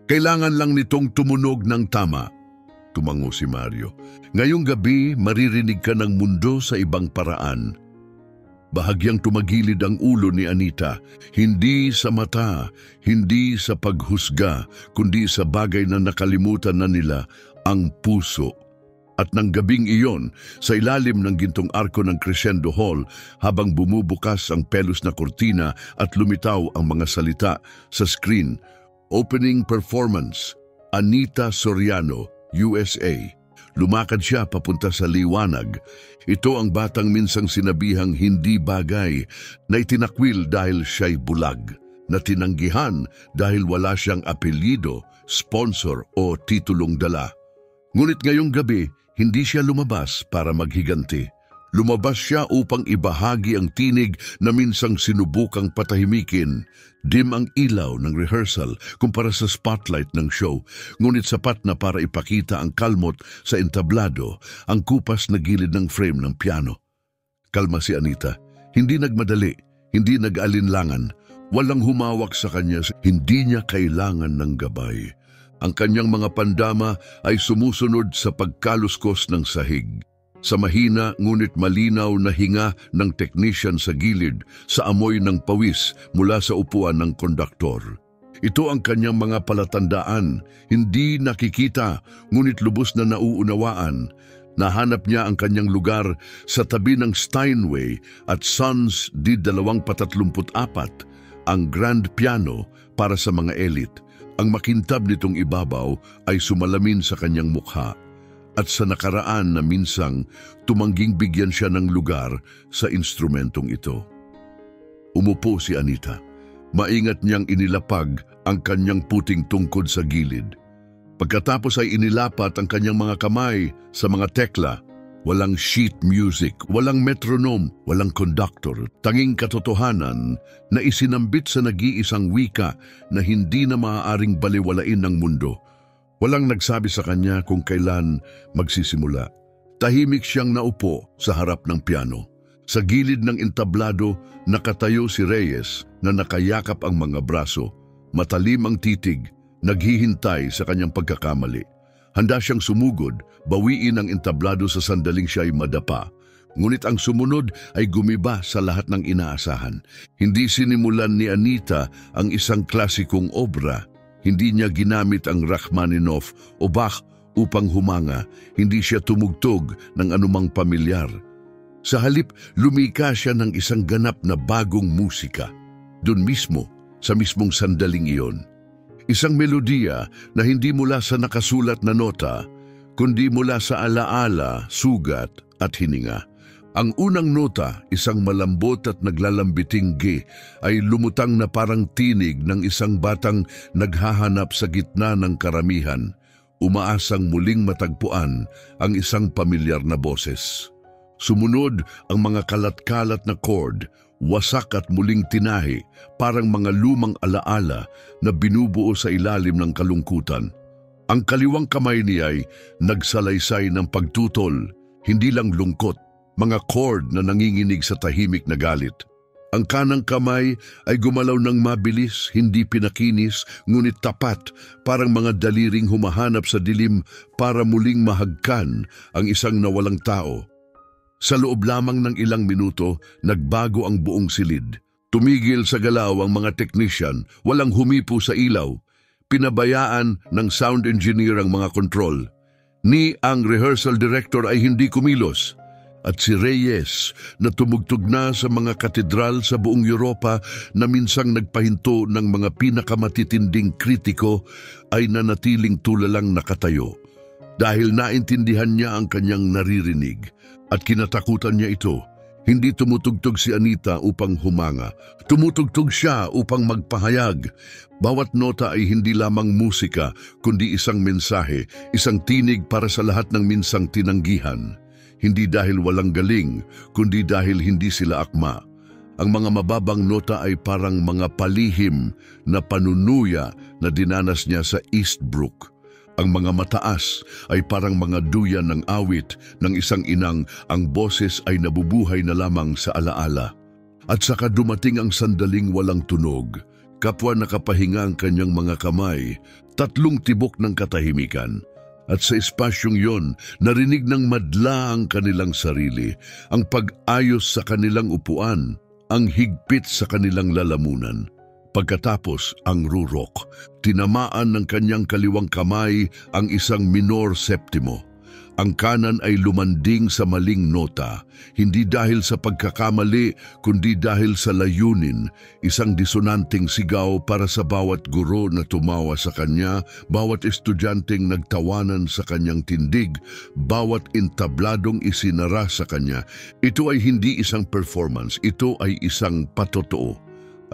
Kailangan lang nitong tumunog ng tama. Tumango si Mario. Ngayong gabi, maririnig ka ng mundo sa ibang paraan. Bahagyang tumagilid ang ulo ni Anita, hindi sa mata, hindi sa paghusga, kundi sa bagay na nakalimutan na nila, ang puso. At nang gabing iyon, sa ilalim ng gintong arko ng Crescendo Hall, habang bumubukas ang pelos na kurtina at lumitaw ang mga salita sa screen, opening performance, Anita Soriano, USA. Lumakad siya papunta sa liwanag. Ito ang batang minsang sinabihang hindi bagay, na itinakwil dahil siya'y bulag, na tinanggihan dahil wala siyang apelyido, sponsor o titulong dala. Ngunit ngayong gabi, hindi siya lumabas para maghiganti. Lumabas siya upang ibahagi ang tinig na minsang sinubukang patahimikin. Dim ang ilaw ng rehearsal kumpara sa spotlight ng show, ngunit sapat na para ipakita ang kalmot sa entablado, ang kupas na gilid ng frame ng piano. Kalma si Anita. Hindi nagmadali, hindi nag-alinlangan. Walang humawak sa kanya, hindi niya kailangan ng gabay. Ang kanyang mga pandama ay sumusunod sa pagkaluskos ng sahig. Sa mahina ngunit malinaw na hinga ng technician sa gilid, sa amoy ng pawis mula sa upuan ng konduktor. Ito ang kanyang mga palatandaan, hindi nakikita ngunit lubos na nauunawaan. Nahanap niya ang kanyang lugar sa tabi ng Steinway at Sons D234, ang grand piano para sa mga elite. Ang makintab nitong ibabaw ay sumalamin sa kanyang mukha. At sa nakaraan na minsang tumangging bigyan siya ng lugar sa instrumentong ito. Umupo si Anita. Maingat niyang inilapag ang kanyang puting tungkod sa gilid. Pagkatapos ay inilapat ang kanyang mga kamay sa mga tekla. Walang sheet music, walang metronome, walang conductor. Tanging katotohanan na isinambit sa nag-iisang wika na hindi na maaaring baliwalain ng mundo. Walang nagsabi sa kanya kung kailan magsisimula. Tahimik siyang naupo sa harap ng piano. Sa gilid ng entablado, nakatayo si Reyes na nakayakap ang mga braso. Matalim ang titig, naghihintay sa kanyang pagkakamali. Handa siyang sumugod, bawiin ang entablado sa sandaling siya ay madapa. Ngunit ang sumunod ay gumiba sa lahat ng inaasahan. Hindi sinimulan ni Anita ang isang klasikong obra. Hindi niya ginamit ang Rachmaninoff o Bach upang humanga. Hindi siya tumugtog ng anumang pamilyar. Sa halip, lumika siya ng isang ganap na bagong musika. Doon mismo, sa mismong sandaling iyon. Isang melodiya na hindi mula sa nakasulat na nota, kundi mula sa alaala, sugat at hininga. Ang unang nota, isang malambot at naglalambiting G, ay lumutang na parang tinig ng isang batang naghahanap sa gitna ng karamihan, umaasang muling matagpuan ang isang pamilyar na boses. Sumunod ang mga kalat-kalat na chord, wasak at muling tinahi, parang mga lumang alaala na binubuo sa ilalim ng kalungkutan. Ang kaliwang kamay niya ay nagsalaysay ng pagtutol, hindi lang lungkot, mga chord na nanginginig sa tahimik na galit. Ang kanang kamay ay gumalaw ng mabilis, hindi pinakinis, ngunit tapat, parang mga daliring humahanap sa dilim para muling mahagkan ang isang nawalang tao. Sa loob lamang ng ilang minuto, nagbago ang buong silid. Tumigil sa galaw ang mga technician, walang humipo sa ilaw. Pinabayaan ng sound engineer ang mga control. Ni ang rehearsal director ay hindi kumilos. At si Reyes na tumugtog na sa mga katedral sa buong Europa na minsang nagpahinto ng mga pinakamatitinding kritiko ay nanatiling tulalang nakatayo. Dahil naintindihan niya ang kanyang naririnig at kinatakutan niya ito, hindi tumutugtog si Anita upang humanga. Tumutugtog siya upang magpahayag. Bawat nota ay hindi lamang musika, kundi isang mensahe, isang tinig para sa lahat ng minsang tinanggihan. Hindi dahil walang galing, kundi dahil hindi sila akma. Ang mga mababang nota ay parang mga palihim na panunuya na dinanas niya sa Eastbrook. Ang mga mataas ay parang mga duyan ng awit ng isang inang ang boses ay nabubuhay na lamang sa alaala. At saka dumating ang sandaling walang tunog. Kapwa nakapahinga ang kanyang mga kamay, tatlong tibok ng katahimikan. At sa espasyong yon, narinig ng madla ang kanilang sarili, ang pag-ayos sa kanilang upuan, ang higpit sa kanilang lalamunan. Pagkatapos, ang rurok, tinamaan ng kanyang kaliwang kamay ang isang minor septimo. Ang kanan ay lumanding sa maling nota, hindi dahil sa pagkakamali, kundi dahil sa layunin, isang disonanteng sigaw para sa bawat guro na tumawa sa kanya, bawat estudyanteng nagtawanan sa kanyang tindig, bawat entabladong isinara sa kanya. Ito ay hindi isang performance, ito ay isang patotoo.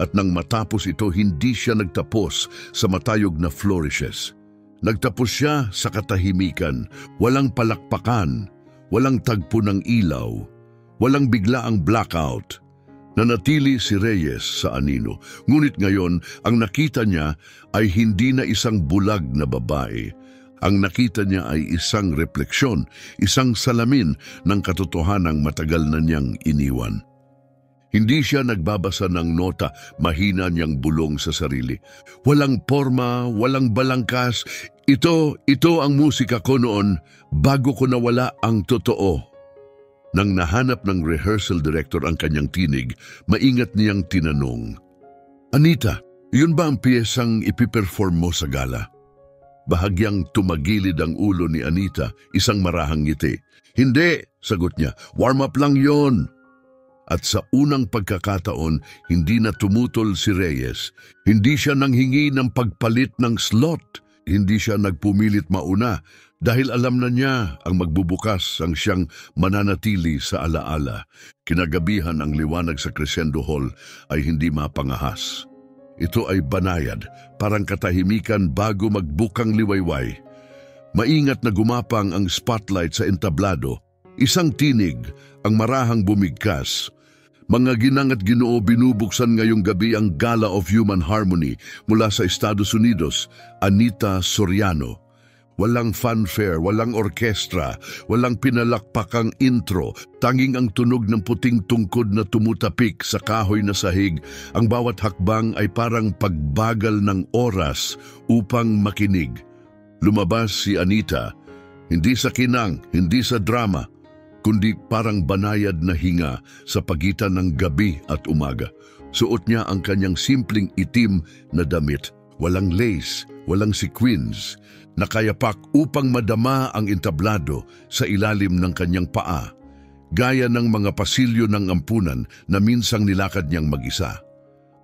At nang matapos ito, hindi siya nagtapos sa matayog na flourishes. Nagtapos siya sa katahimikan, walang palakpakan, walang tagpo ng ilaw, walang biglaang blackout. Nanatili si Reyes sa anino, ngunit ngayon ang nakita niya ay hindi na isang bulag na babae. Ang nakita niya ay isang refleksyon, isang salamin ng katotohanang matagal na niyang iniwan. Hindi siya nagbabasa ng nota, mahina niyang bulong sa sarili. Walang porma, walang balangkas. Ito ang musika ko noon bago ko nawala ang totoo. Nang nahanap ng rehearsal director ang kanyang tinig, maingat niyang tinanong, "Anita, yun ba ang piyesang ipiperform mo sa gala?" Bahagyang tumagilid ang ulo ni Anita, isang marahang ngiti. "Hindi," sagot niya, "warm up lang yon." At sa unang pagkakataon, hindi na tumutol si Reyes. Hindi siya nanghingi ng pagpalit ng slot. Hindi siya nagpumilit mauna dahil alam na niya ang magbubukas ang siyang mananatili sa alaala. Kinagabihan ang liwanag sa Crescendo Hall ay hindi mapangahas. Ito ay banayad, parang katahimikan bago magbukang liwayway. Maingat na gumapang ang spotlight sa entablado. Isang tinig, ang marahang bumigkas. Mga ginang at ginoo, binubuksan ngayong gabi ang Gala of Human Harmony mula sa Estados Unidos, Anita Soriano. Walang fanfare, walang orkestra, walang pinalakpakang intro, tanging ang tunog ng puting tungkod na tumutapik sa kahoy na sahig. Ang bawat hakbang ay parang pagbagal ng oras upang makinig. Lumabas si Anita, hindi sa kinang, hindi sa drama, kundi parang banayad na hinga sa pagitan ng gabi at umaga. Suot niya ang kanyang simpleng itim na damit, walang lace, walang sequins, nakayapak upang madama ang entablado sa ilalim ng kanyang paa, gaya ng mga pasilyo ng ampunan na minsang nilakad niyang mag-isa.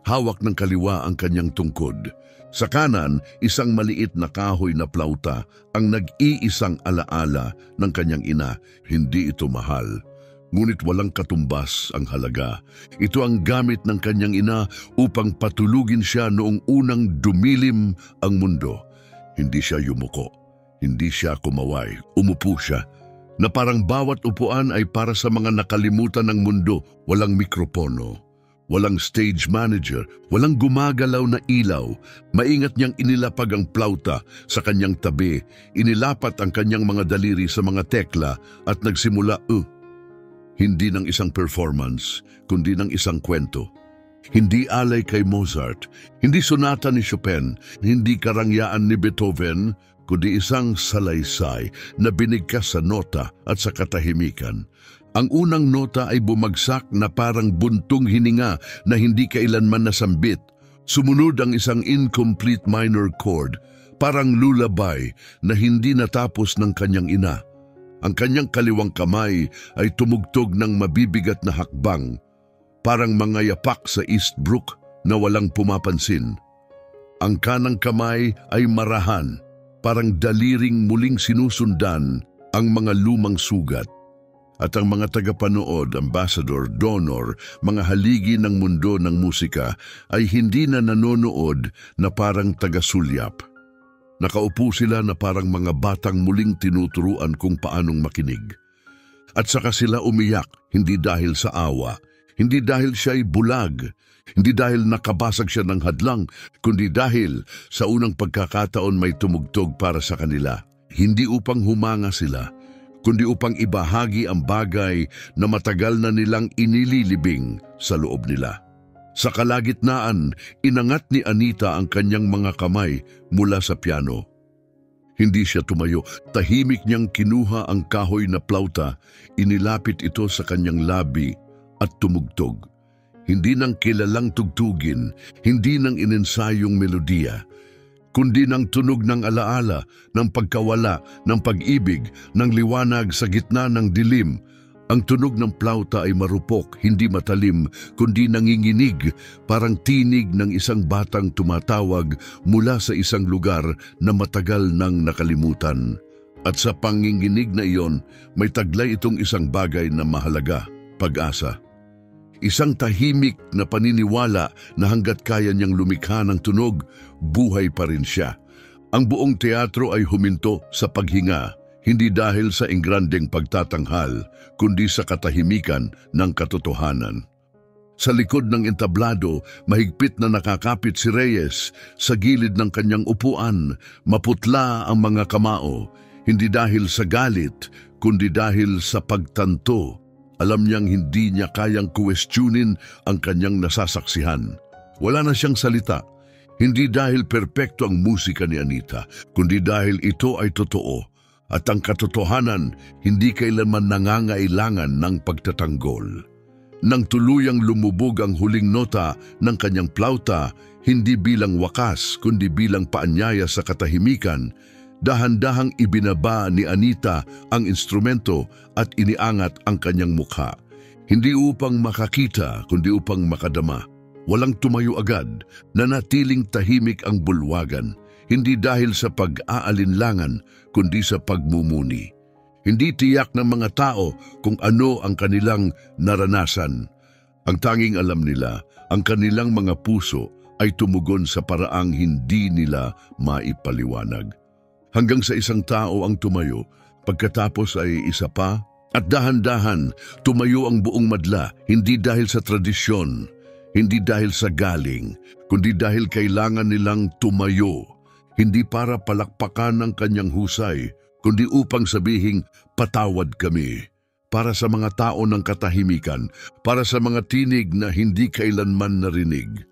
Hawak ng kaliwa ang kanyang tungkod. Sa kanan, isang maliit na kahoy na plauta ang nag-iisang alaala ng kanyang ina. Hindi ito mahal, ngunit walang katumbas ang halaga. Ito ang gamit ng kanyang ina upang patulugin siya noong unang dumilim ang mundo. Hindi siya yumuko, hindi siya kumaway, umupo siya, na parang bawat upuan ay para sa mga nakalimutan ng mundo. Walang mikropono, walang stage manager, walang gumagalaw na ilaw. Maingat niyang inilapag ang plauta sa kanyang tabi, inilapat ang kanyang mga daliri sa mga tekla at nagsimula, hindi ng isang performance, kundi ng isang kwento. Hindi alay kay Mozart, hindi sonata ni Chopin, hindi karangyaan ni Beethoven, kundi isang salaysay na binigkas sa nota at sa katahimikan. Ang unang nota ay bumagsak na parang buntong hininga na hindi kailanman nasambit. Sumunod ang isang incomplete minor chord, parang lullaby na hindi natapos ng kanyang ina. Ang kanyang kaliwang kamay ay tumugtog ng mabibigat na hakbang, parang mga yapak sa Eastbrook na walang pumapansin. Ang kanang kamay ay marahan, parang daliring muling sinusundan ang mga lumang sugat. At ang mga tagapanood, ambassador, donor, mga haligi ng mundo ng musika ay hindi na nanonood na parang taga-sulyap. Nakaupo sila na parang mga batang muling tinuturuan kung paanong makinig. At saka sila umiyak, hindi dahil sa awa, hindi dahil siya'y bulag, hindi dahil nakabasag siya ng hadlang, kundi dahil sa unang pagkakataon may tumugtog para sa kanila. Hindi upang humanga sila, kundi upang ibahagi ang bagay na matagal na nilang inililibing sa loob nila. Sa kalagitnaan, inangat ni Anita ang kanyang mga kamay mula sa piano. Hindi siya tumayo. Tahimik niyang kinuha ang kahoy na plauta, inilapit ito sa kanyang labi at tumugtog. Hindi nang kilalang tugtugin, hindi nang inensayong melodiya, kundi ng tunog ng alaala, ng pagkawala, ng pag-ibig, ng liwanag sa gitna ng dilim. Ang tunog ng plauta ay marupok, hindi matalim, kundi nanginginig, parang tinig ng isang batang tumatawag mula sa isang lugar na matagal nang nakalimutan. At sa panginginig na iyon, may taglay itong isang bagay na mahalaga, pag-asa. Isang tahimik na paniniwala na hanggat kaya niyang lumikha ng tunog, buhay pa rin siya. Ang buong teatro ay huminto sa paghinga, hindi dahil sa ingrandeng pagtatanghal, kundi sa katahimikan ng katotohanan. Sa likod ng entablado, mahigpit na nakakapit si Reyes sa gilid ng kanyang upuan, maputla ang mga kamao, hindi dahil sa galit, kundi dahil sa pagtanto. Alam niyang hindi niya kayang kuwestiyonin ang kanyang nasasaksihan. Wala na siyang salita, hindi dahil perpekto ang musika ni Anita, kundi dahil ito ay totoo. At ang katotohanan hindi kailanman nangangailangan ng pagtatanggol. Nang tuluyang lumubog ang huling nota ng kanyang plauta, hindi bilang wakas kundi bilang paanyaya sa katahimikan, dahan-dahang ibinaba ni Anita ang instrumento at iniangat ang kanyang mukha. Hindi upang makakita kundi upang makadama. Walang tumayo agad, nanatiling tahimik ang bulwagan. Hindi dahil sa pag-aalinlangan, kundi sa pagmumuni. Hindi tiyak ng mga tao kung ano ang kanilang naranasan. Ang tanging alam nila, ang kanilang mga puso ay tumugon sa paraang hindi nila maipaliwanag. Hanggang sa isang tao ang tumayo, pagkatapos ay isa pa, at dahan-dahan tumayo ang buong madla, hindi dahil sa tradisyon, hindi dahil sa galing, kundi dahil kailangan nilang tumayo. Hindi para palakpakan ng kanyang husay, kundi upang sabihing, patawad kami. Para sa mga tao ng katahimikan, para sa mga tinig na hindi kailanman narinig.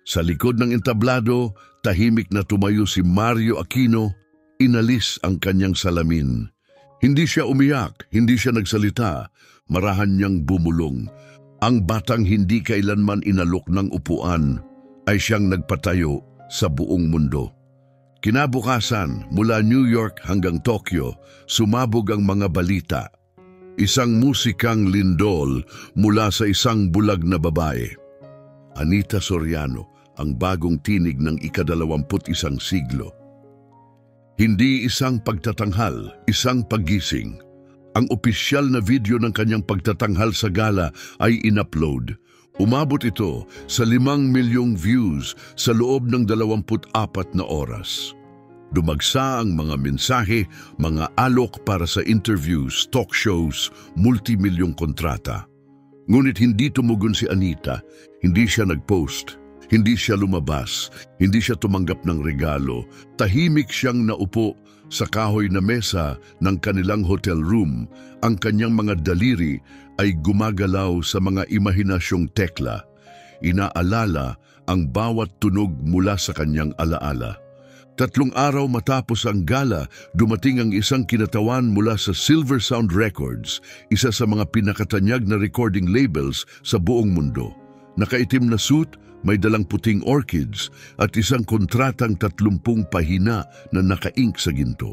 Sa likod ng entablado, tahimik na tumayo si Mario Aquino, inalis ang kanyang salamin. Hindi siya umiyak, hindi siya nagsalita, marahan niyang bumulong. Ang batang hindi kailanman inalok ng upuan ay siyang nagpatayo sa buong mundo. Kinabukasan, mula New York hanggang Tokyo, sumabog ang mga balita. Isang musikang lindol mula sa isang bulag na babae. Anita Soriano, ang bagong tinig ng ika-21 siglo. Hindi isang pagtatanghal, isang paggising. Ang opisyal na video ng kanyang pagtatanghal sa gala ay in-upload. Umabot ito sa 5 milyong views sa loob ng 24 na oras. Dumagsa ang mga mensahe, mga alok para sa interviews, talk shows, multimilyong kontrata. Ngunit hindi tumugon si Anita, hindi siya nag-post, hindi siya lumabas, hindi siya tumanggap ng regalo. Tahimik siyang naupo sa kahoy na mesa ng kanilang hotel room. Ang kanyang mga daliri ay gumagalaw sa mga imahinasyong tekla. Inaalala ang bawat tunog mula sa kanyang alaala. 3 araw matapos ang gala, dumating ang isang kinatawan mula sa Silver Sound Records, isa sa mga pinakatanyag na recording labels sa buong mundo. Nakaitim na suit, may dalang puting orchids at isang kontratang 30 pahina na naka-ink sa ginto.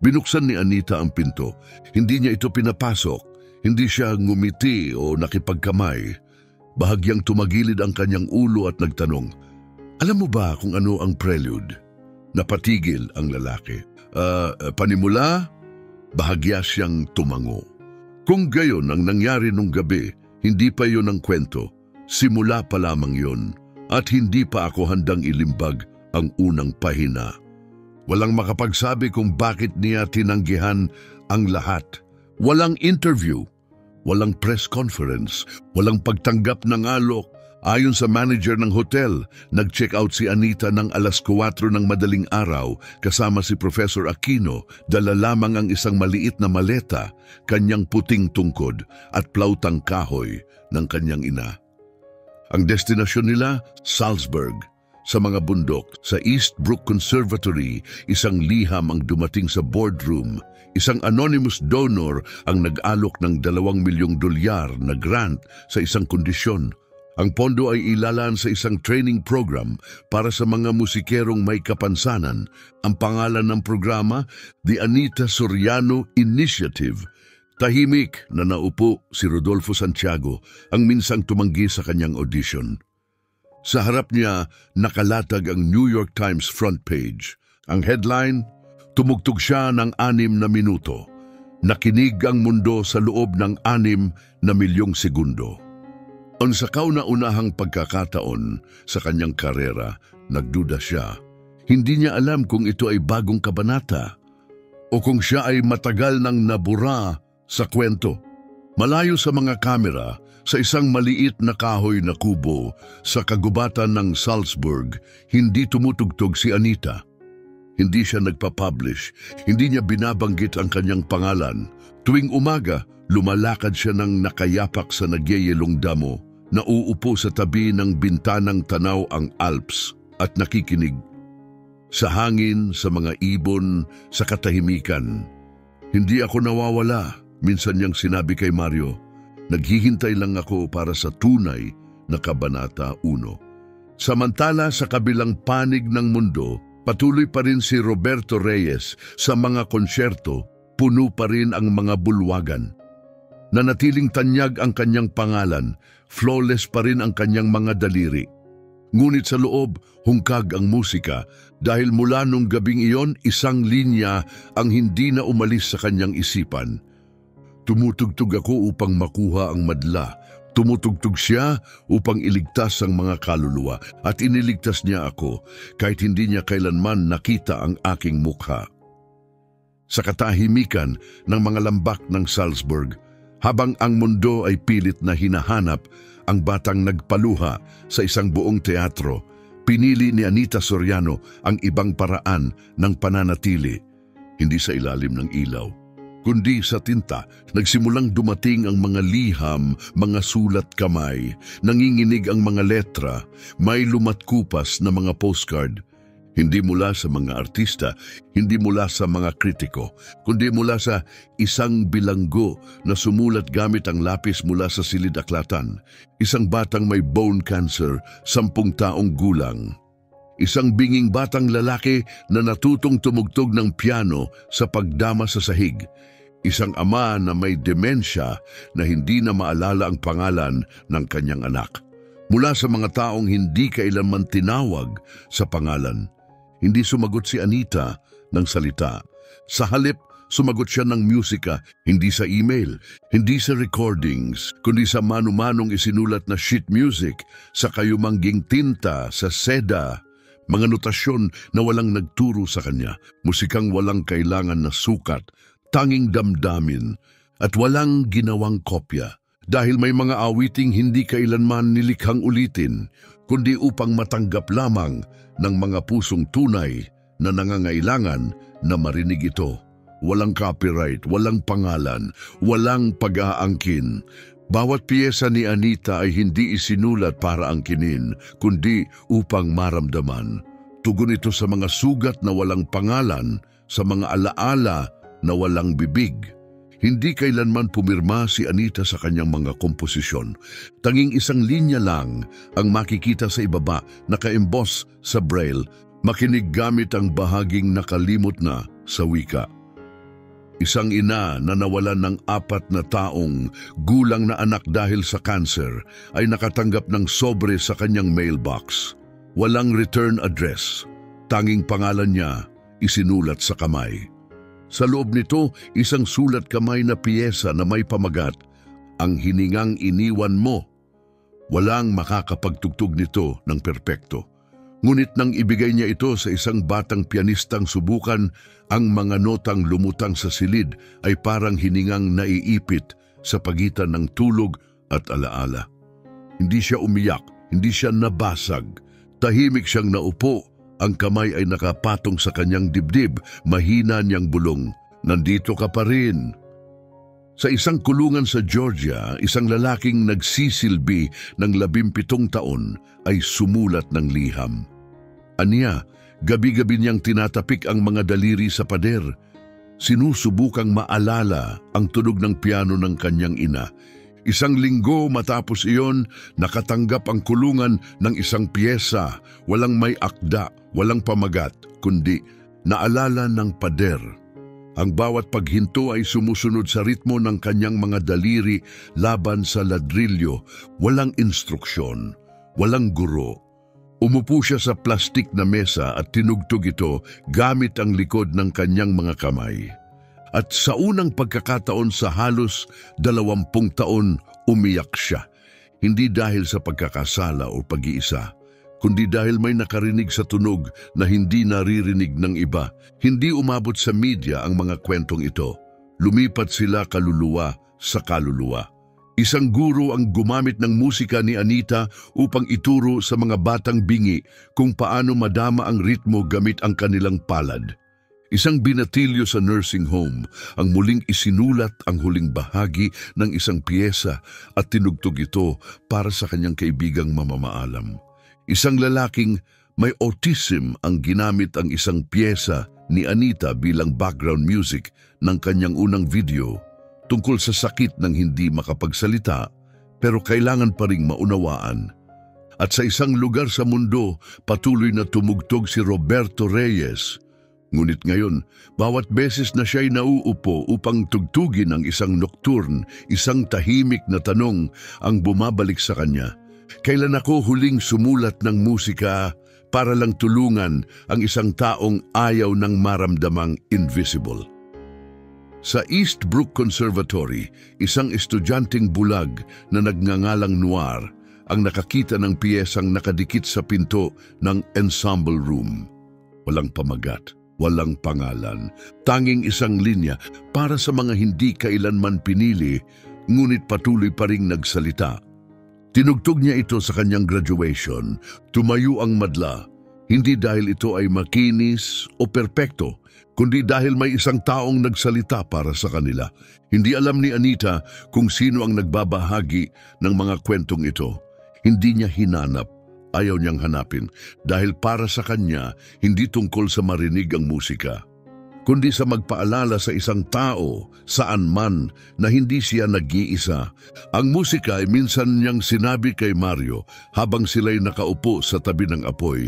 Binuksan ni Anita ang pinto. Hindi niya ito pinapasok. Hindi siya ngumiti o nakipagkamay. Bahagyang tumagilid ang kanyang ulo at nagtanong, "Alam mo ba kung ano ang prelude?" Napatigil ang lalaki. Panimula? Bahagya siyang tumango. Kung gayon ang nangyari nung gabi, hindi pa yun ang kwento. Simula pa lamang yun. At hindi pa ako handang ilimbag ang unang pahina. Walang makapagsabi kung bakit niya tinanggihan ang lahat. Walang interview, walang press conference, walang pagtanggap ng alok. Ayon sa manager ng hotel, nag-check out si Anita ng 4:00 ng madaling araw kasama si Professor Aquino, dala lamang ang isang maliit na maleta, kanyang puting tungkod at plautang kahoy ng kanyang ina. Ang destinasyon nila, Salzburg, Sa mga bundok, sa Eastbrook Conservatory, isang liham ang dumating sa boardroom. Isang anonymous donor ang nag-alok ng $2 milyong na grant sa isang kondisyon. Ang pondo ay ilalaan sa isang training program para sa mga musikerong may kapansanan. Ang pangalan ng programa, The Anita Soriano Initiative. Tahimik na naupo si Rodolfo Santiago ang minsang tumanggi sa kanyang audition. Sa harap niya, nakalatag ang New York Times front page. Ang headline, tumugtog siya ng 6 na minuto. Nakinig ang mundo sa loob ng 6 na milyong segundo. Ang sa kauna-unahang pagkakataon sa kanyang karera, nagduda siya. Hindi niya alam kung ito ay bagong kabanata o kung siya ay matagal nang nabura sa kwento. Malayo sa mga kamera, sa isang maliit na kahoy na kubo sa kagubatan ng Salzburg, hindi tumutugtog si Anita. Hindi siya nagpa-publish, hindi niya binabanggit ang kanyang pangalan. Tuwing umaga, lumalakad siya ng nakayapak sa nagyayelong damo, nauupo sa tabi ng bintanang tanaw ang Alps at nakikinig. Sa hangin, sa mga ibon, sa katahimikan. Hindi ako nawawala, minsan niyang sinabi kay Mario. Naghihintay lang ako para sa tunay na Kabanata 1. Samantala sa kabilang panig ng mundo, patuloy pa rin si Roberto Reyes sa mga konsyerto, puno pa rin ang mga bulwagan. Nanatiling tanyag ang kanyang pangalan, flawless pa rin ang kanyang mga daliri. Ngunit sa loob, hungkag ang musika dahil mula nung gabing iyon, isang linya ang hindi na umalis sa kanyang isipan. Tumutugtog ako upang makuha ang madla. Tumutugtog siya upang iligtas ang mga kaluluwa at iniligtas niya ako kahit hindi niya kailanman nakita ang aking mukha. Sa katahimikan ng mga lambak ng Salzburg, habang ang mundo ay pilit na hinahanap ang batang nagpaluha sa isang buong teatro, pinili ni Anita Soriano ang ibang paraan ng pananatili, hindi sa ilalim ng ilaw, kundi sa tinta. Nagsimulang dumating ang mga liham, mga sulat kamay, nanginginig ang mga letra, may lumatkupas na mga postcard. Hindi mula sa mga artista, hindi mula sa mga kritiko, kundi mula sa isang bilanggo na sumulat gamit ang lapis mula sa silid-aklatan. Isang batang may bone cancer, 10 taong gulang. Isang binging batang lalaki na natutong tumugtog ng piano sa pagdama sa sahig. Isang ama na may demensya na hindi na maalala ang pangalan ng kanyang anak. Mula sa mga taong hindi kailanman tinawag sa pangalan. Hindi sumagot si Anita ng salita. Sa halip, sumagot siya ng musika, hindi sa email, hindi sa recordings, kundi sa mano-manong isinulat na sheet music, sa kayumangging tinta, sa seda, mga notasyon na walang nagturo sa kanya, musikang walang kailangan na sukat, tanging damdamin, at walang ginawang kopya. Dahil may mga awiting hindi kailanman nilikhang ulitin, kundi upang matanggap lamang ng mga pusong tunay na nangangailangan na marinig ito. Walang copyright, walang pangalan, walang pag-aangkin. Bawat piyesa ni Anita ay hindi isinulat para angkinin, kundi upang maramdaman. Tugon ito sa mga sugat na walang pangalan, sa mga alaala na walang bibig. Hindi kailanman pumirma si Anita sa kanyang mga komposisyon. Tanging isang linya lang ang makikita sa ibaba, naka-emboss sa braille, makinig gamit ang bahaging nakalimot na sa wika. Isang ina na nawalan ng 4 na taong gulang na anak dahil sa cancer ay nakatanggap ng sobre sa kanyang mailbox. Walang return address. Tanging pangalan niya isinulat sa kamay. Sa loob nito, isang sulat kamay na piyesa na may pamagat, ang hiningang iniwan mo. Walang makakapagtugtog nito ng perpekto. Ngunit nang ibigay niya ito sa isang batang pianistang subukan, ang mga notang lumutang sa silid ay parang hiningang naiipit sa pagitan ng tulog at alaala. Hindi siya umiyak, hindi siya nabasag. Tahimik siyang naupo. Ang kamay ay nakapatong sa kanyang dibdib, mahina niyang bulong. Nandito ka pa rin. Sa isang kulungan sa Georgia, isang lalaking nagsisilbi ng 17 taon ay sumulat ng liham. Aniya, gabi-gabi niyang tinatapik ang mga daliri sa pader. Sinusubukang maalala ang tunog ng piano ng kanyang ina. Isang linggo matapos iyon, nakatanggap ang kulungan ng isang piyesa, walang may akda, walang pamagat, kundi naalala ng pader. Ang bawat paghinto ay sumusunod sa ritmo ng kanyang mga daliri laban sa ladrilyo, walang instruksyon, walang guro. Umupo siya sa plastik na mesa at tinugtog ito gamit ang likod ng kanyang mga kamay. At sa unang pagkakataon sa halos 20 taon, umiyak siya. Hindi dahil sa pagkakasala o pag-iisa, kundi dahil may nakarinig sa tunog na hindi naririnig ng iba. Hindi umabot sa media ang mga kwentong ito. Lumipat sila kaluluwa sa kaluluwa. Isang guro ang gumamit ng musika ni Anita upang ituro sa mga batang bingi kung paano madama ang ritmo gamit ang kanilang palad. Isang binatilyo sa nursing home ang muling isinulat ang huling bahagi ng isang piyesa at tinugtog ito para sa kanyang kaibigang mamamaalam. Isang lalaking may autism ang ginamit ang isang piyesa ni Anita bilang background music ng kanyang unang video tungkol sa sakit ng hindi makapagsalita pero kailangan pa ring maunawaan. At sa isang lugar sa mundo, patuloy na tumugtog si Roberto Reyes. Ngunit ngayon, bawat beses na siya'y nauupo upang tugtugin ang isang nocturne, isang tahimik na tanong ang bumabalik sa kanya. Kailan ako huling sumulat ng musika para lang tulungan ang isang taong ayaw ng maramdamang invisible? Sa Eastbrook Conservatory, isang estudyanteng bulag na nagngangalang Noir ang nakakita ng piyesang nakadikit sa pinto ng ensemble room. Walang pamagat, walang pangalan, tanging isang linya para sa mga hindi kailanman pinili, ngunit patuloy pa ring nagsalita. Tinugtog niya ito sa kanyang graduation, tumayo ang madla, hindi dahil ito ay makinis o perpekto, kundi dahil may isang taong nagsalita para sa kanila. Hindi alam ni Anita kung sino ang nagbabahagi ng mga kwentong ito. Hindi niya hinanap, ayaw niyang hanapin, dahil para sa kanya, hindi tungkol sa marinig ang musika, kundi sa magpaalala sa isang tao, saan man, na hindi siya nag-iisa. Ang musika ay minsan niyang sinabi kay Mario habang sila'y nakaupo sa tabi ng apoy,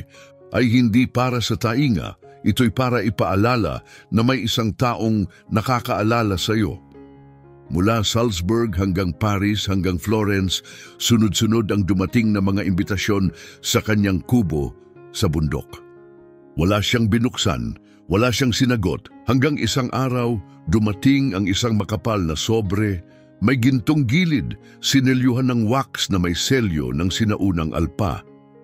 ay hindi para sa tainga, ito'y para ipaalala na may isang taong nakakaalala sa iyo. Mula Salzburg hanggang Paris hanggang Florence, sunod-sunod ang dumating na mga imbitasyon sa kanyang kubo sa bundok. Wala siyang binuksan, wala siyang sinagot, hanggang isang araw dumating ang isang makapal na sobre, may gintong gilid, sinelyuhan ng wax na may selyo ng sinaunang alpa.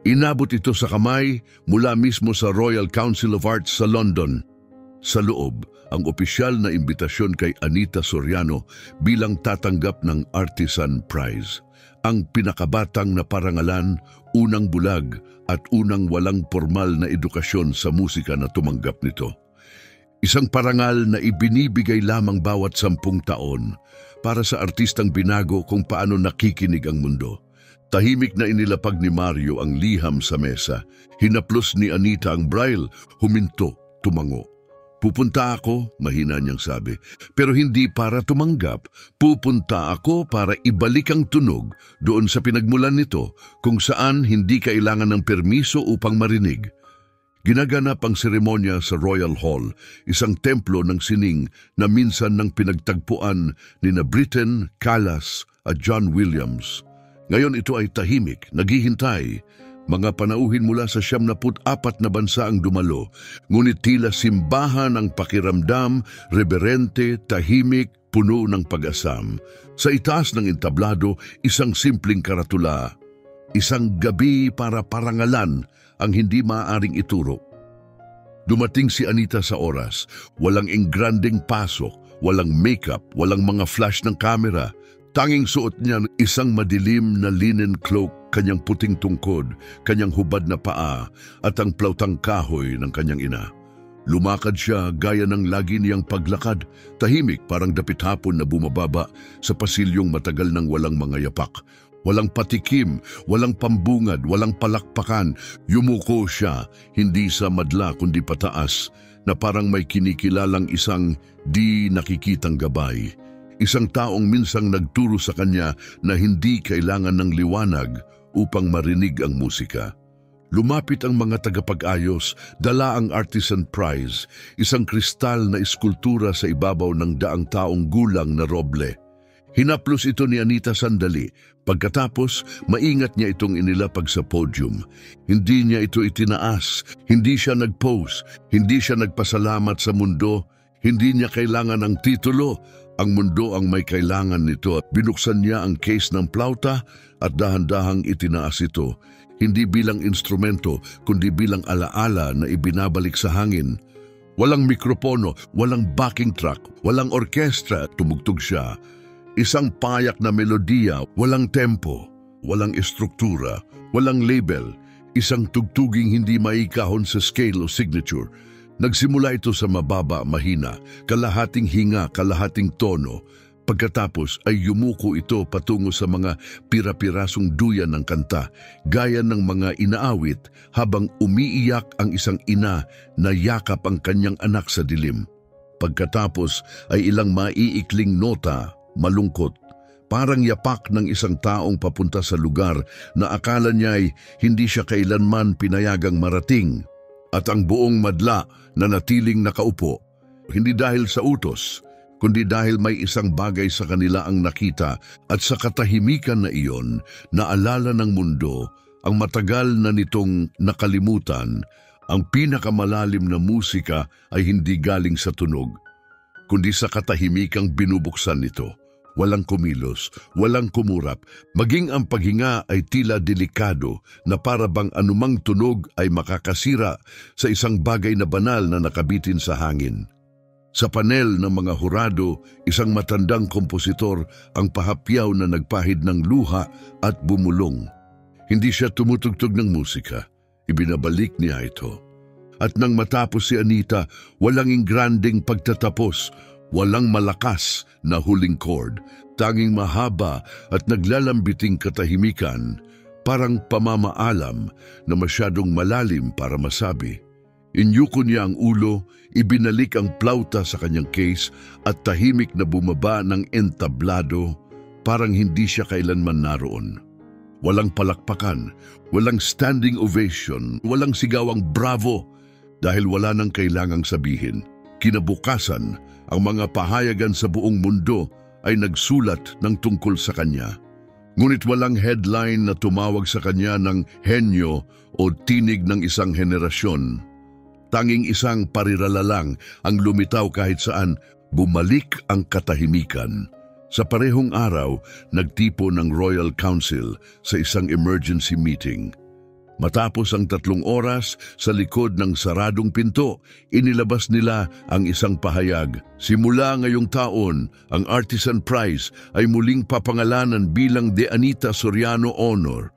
Inabot ito sa kamay mula mismo sa Royal Council of Arts sa London. Sa loob, ang opisyal na imbitasyon kay Anita Soriano bilang tatanggap ng Artisan Prize. Ang pinakabatang na parangalan, unang bulag at unang walang formal na edukasyon sa musika na tumanggap nito. Isang parangal na ibinibigay lamang bawat 10 taon para sa artistang binago kung paano nakikinig ang mundo. Tahimik na inilapag ni Mario ang liham sa mesa. Hinaplos ni Anita ang braille, huminto, tumango. Pupunta ako, mahina niyang sabi, pero hindi para tumanggap. Pupunta ako para ibalik ang tunog doon sa pinagmulan nito kung saan hindi kailangan ng permiso upang marinig. Ginaganap ang seremonya sa Royal Hall, isang templo ng sining na minsan ng pinagtagpuan ni na Britten, Callas at John Williams. Ngayon ito ay tahimik, naghihintay. Mga panauhin mula sa 74 na bansa ang dumalo, ngunit tila simbahan ang pakiramdam, reverente, tahimik, puno ng pag-asam. Sa itaas ng entablado, isang simpleng karatula, isang gabi para parangalan ang hindi maaaring ituro. Dumating si Anita sa oras, walang engranding pasok, walang makeup, walang mga flash ng kamera. Tanging suot niya isang madilim na linen cloak, kanyang puting tungkod, kanyang hubad na paa, at ang plautang kahoy ng kanyang ina. Lumakad siya gaya ng lagi niyang paglakad, tahimik parang dapit hapon na bumababa sa pasilyong matagal nang walang mga yapak. Walang patikim, walang pambungad, walang palakpakan. Yumuko siya, hindi sa madla kundi pataas, na parang may kinikilalang isang di nakikitang gabay. Isang taong minsang nagturo sa kanya na hindi kailangan ng liwanag upang marinig ang musika. Lumapit ang mga tagapag-ayos, dala ang artisan prize, isang kristal na eskultura sa ibabaw ng daang taong gulang na roble. Hinaplos ito ni Anita sandali. Pagkatapos, maingat niya itong inilapag sa podium. Hindi niya ito itinaas, hindi siya nag-pose, hindi siya nagpasalamat sa mundo, hindi niya kailangan ng titulo. Ang mundo ang may kailangan nito. Binuksan niya ang case ng plauta at dahan-dahang itinaas ito. Hindi bilang instrumento, kundi bilang alaala na ibinabalik sa hangin. Walang mikropono, walang backing track, walang orkestra, tumugtog siya. Isang payak na melodiya, walang tempo, walang estruktura, walang label, isang tugtuging hindi maikahon sa scale o signature. Nagsimula ito sa mababa, mahina, kalahating hinga, kalahating tono. Pagkatapos ay yumuko ito patungo sa mga pira-pirasong duyan ng kanta, gaya ng mga inaawit habang umiiyak ang isang ina na yakap ang kanyang anak sa dilim. Pagkatapos ay ilang maiikling nota, malungkot, parang yapak ng isang taong papunta sa lugar na akala niya ay hindi siya kailanman pinayagang marating. At ang buong madla na natiling nakaupo, hindi dahil sa utos, kundi dahil may isang bagay sa kanila ang nakita at sa katahimikan na iyon, naalala ng mundo ang matagal na nitong nakalimutan. Ang pinakamalalim na musika ay hindi galing sa tunog, kundi sa katahimikang binubuksan nito. Walang kumilos, walang kumurap, maging ang paghinga ay tila delikado na para bang anumang tunog ay makakasira sa isang bagay na banal na nakabitin sa hangin. Sa panel ng mga hurado, isang matandang kompositor ang pahapyaw na nagpahid ng luha at bumulong. Hindi siya tumutugtog ng musika, ibinabalik niya ito. At nang matapos si Anita, walang ingranding pagtatapos, walang malakas na huling chord, tanging mahaba at naglalambiting katahimikan, parang pamamaalam na masyadong malalim para masabi. Inyuko niya ang ulo, ibinalik ang plauta sa kanyang case at tahimik na bumaba ng entablado, parang hindi siya kailanman naroon. Walang palakpakan, walang standing ovation, walang sigawang bravo, dahil wala nang kailangang sabihin. Kinabukasan, ang mga pahayagan sa buong mundo ay nagsulat ng tungkol sa kanya. Ngunit walang headline na tumawag sa kanya ng henyo o tinig ng isang henerasyon. Tanging isang parirala lang ang lumitaw kahit saan, bumalik ang katahimikan. Sa parehong araw, nagtipo ng Royal Council sa isang emergency meeting. Matapos ang 3 oras sa likod ng saradong pinto, inilabas nila ang isang pahayag. Simula ngayong taon, ang Artisan Prize ay muling papangalanan bilang De Anita Soriano Honor,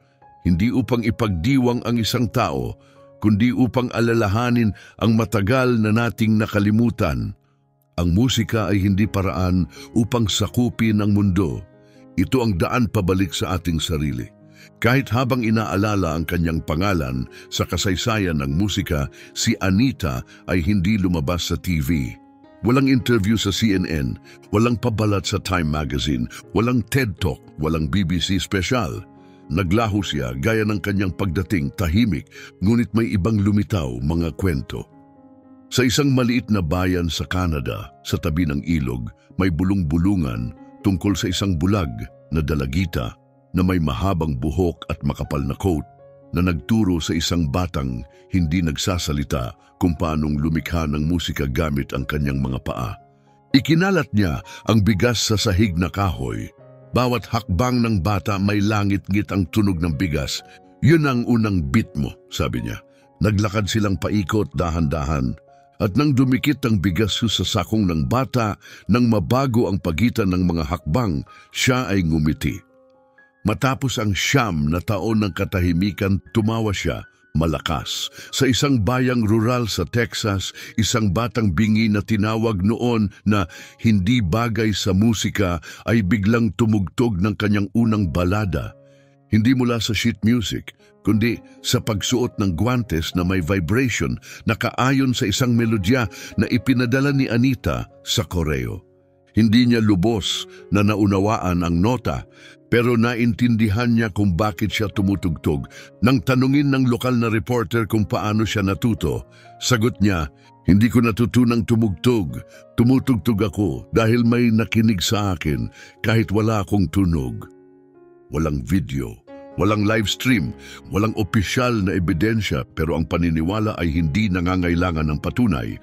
hindi upang ipagdiwang ang isang tao, kundi upang alalahanin ang matagal na nating nakalimutan. Ang musika ay hindi paraan upang sakupin ang mundo. Ito ang daan pabalik sa ating sarili. Kahit habang inaalala ang kanyang pangalan sa kasaysayan ng musika, si Anita ay hindi lumabas sa TV. Walang interview sa CNN, walang pabalat sa Time Magazine, walang TED Talk, walang BBC special. Naglaho siya gaya ng kanyang pagdating, tahimik, ngunit may ibang lumitaw mga kwento. Sa isang maliit na bayan sa Canada, sa tabi ng ilog, may bulong-bulungan tungkol sa isang bulag na dalagita na may mahabang buhok at makapal na coat na nagturo sa isang batang hindi nagsasalita kung paanong lumikha ng musika gamit ang kanyang mga paa. Ikinalat niya ang bigas sa sahig na kahoy. Bawat hakbang ng bata may langit-ngit ang tunog ng bigas. Yun ang unang beat mo, sabi niya. Naglakad silang paikot dahan-dahan. At nang dumikit ang bigas sa sakong ng bata, nang mabago ang pagitan ng mga hakbang, siya ay ngumiti. Matapos ang 9 na taon ng katahimikan, tumawa siya, malakas. Sa isang bayang rural sa Texas, isang batang bingi na tinawag noon na hindi bagay sa musika ay biglang tumugtog ng kanyang unang balada. Hindi mula sa sheet music, kundi sa pagsuot ng guantes na may vibration na kaayon sa isang melodya na ipinadala ni Anita sa koreo. Hindi niya lubos na naunawaan ang nota, pero naintindihan niya kung bakit siya tumutugtog. Nang tanungin ng lokal na reporter kung paano siya natuto, sagot niya, "Hindi ko natutunang tumugtog. Tumutugtog ako dahil may nakinig sa akin kahit wala akong tunog." Walang video, walang live stream, walang opisyal na ebidensya, pero ang paniniwala ay hindi nangangailangan ng patunay.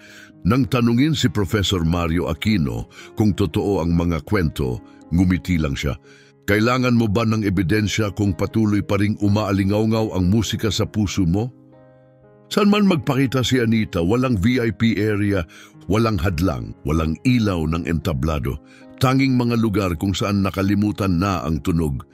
Nang tanungin si Professor Mario Aquino kung totoo ang mga kwento, ngumiti lang siya. "Kailangan mo ba ng ebidensya kung patuloy pa ring umaalingaw-ngaw ang musika sa puso mo?" Saan man magpakita si Anita, walang VIP area, walang hadlang, walang ilaw ng entablado. Tanging mga lugar kung saan nakalimutan na ang tunog.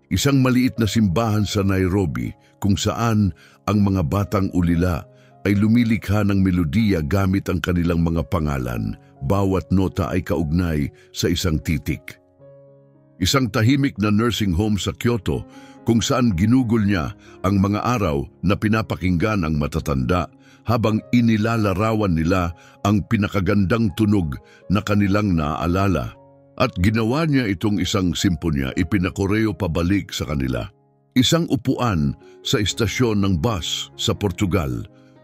Isang maliit na simbahan sa Nairobi kung saan ang mga batang ulila ay lumilikha ng melodiya gamit ang kanilang mga pangalan. Bawat nota ay kaugnay sa isang titik. Isang tahimik na nursing home sa Kyoto kung saan ginugol niya ang mga araw na pinapakinggan ang matatanda habang inilalarawan nila ang pinakagandang tunog na kanilang naaalala. At ginawa niya itong isang simponya, ipinakoreo pabalik sa kanila. Isang upuan sa istasyon ng bus sa Portugal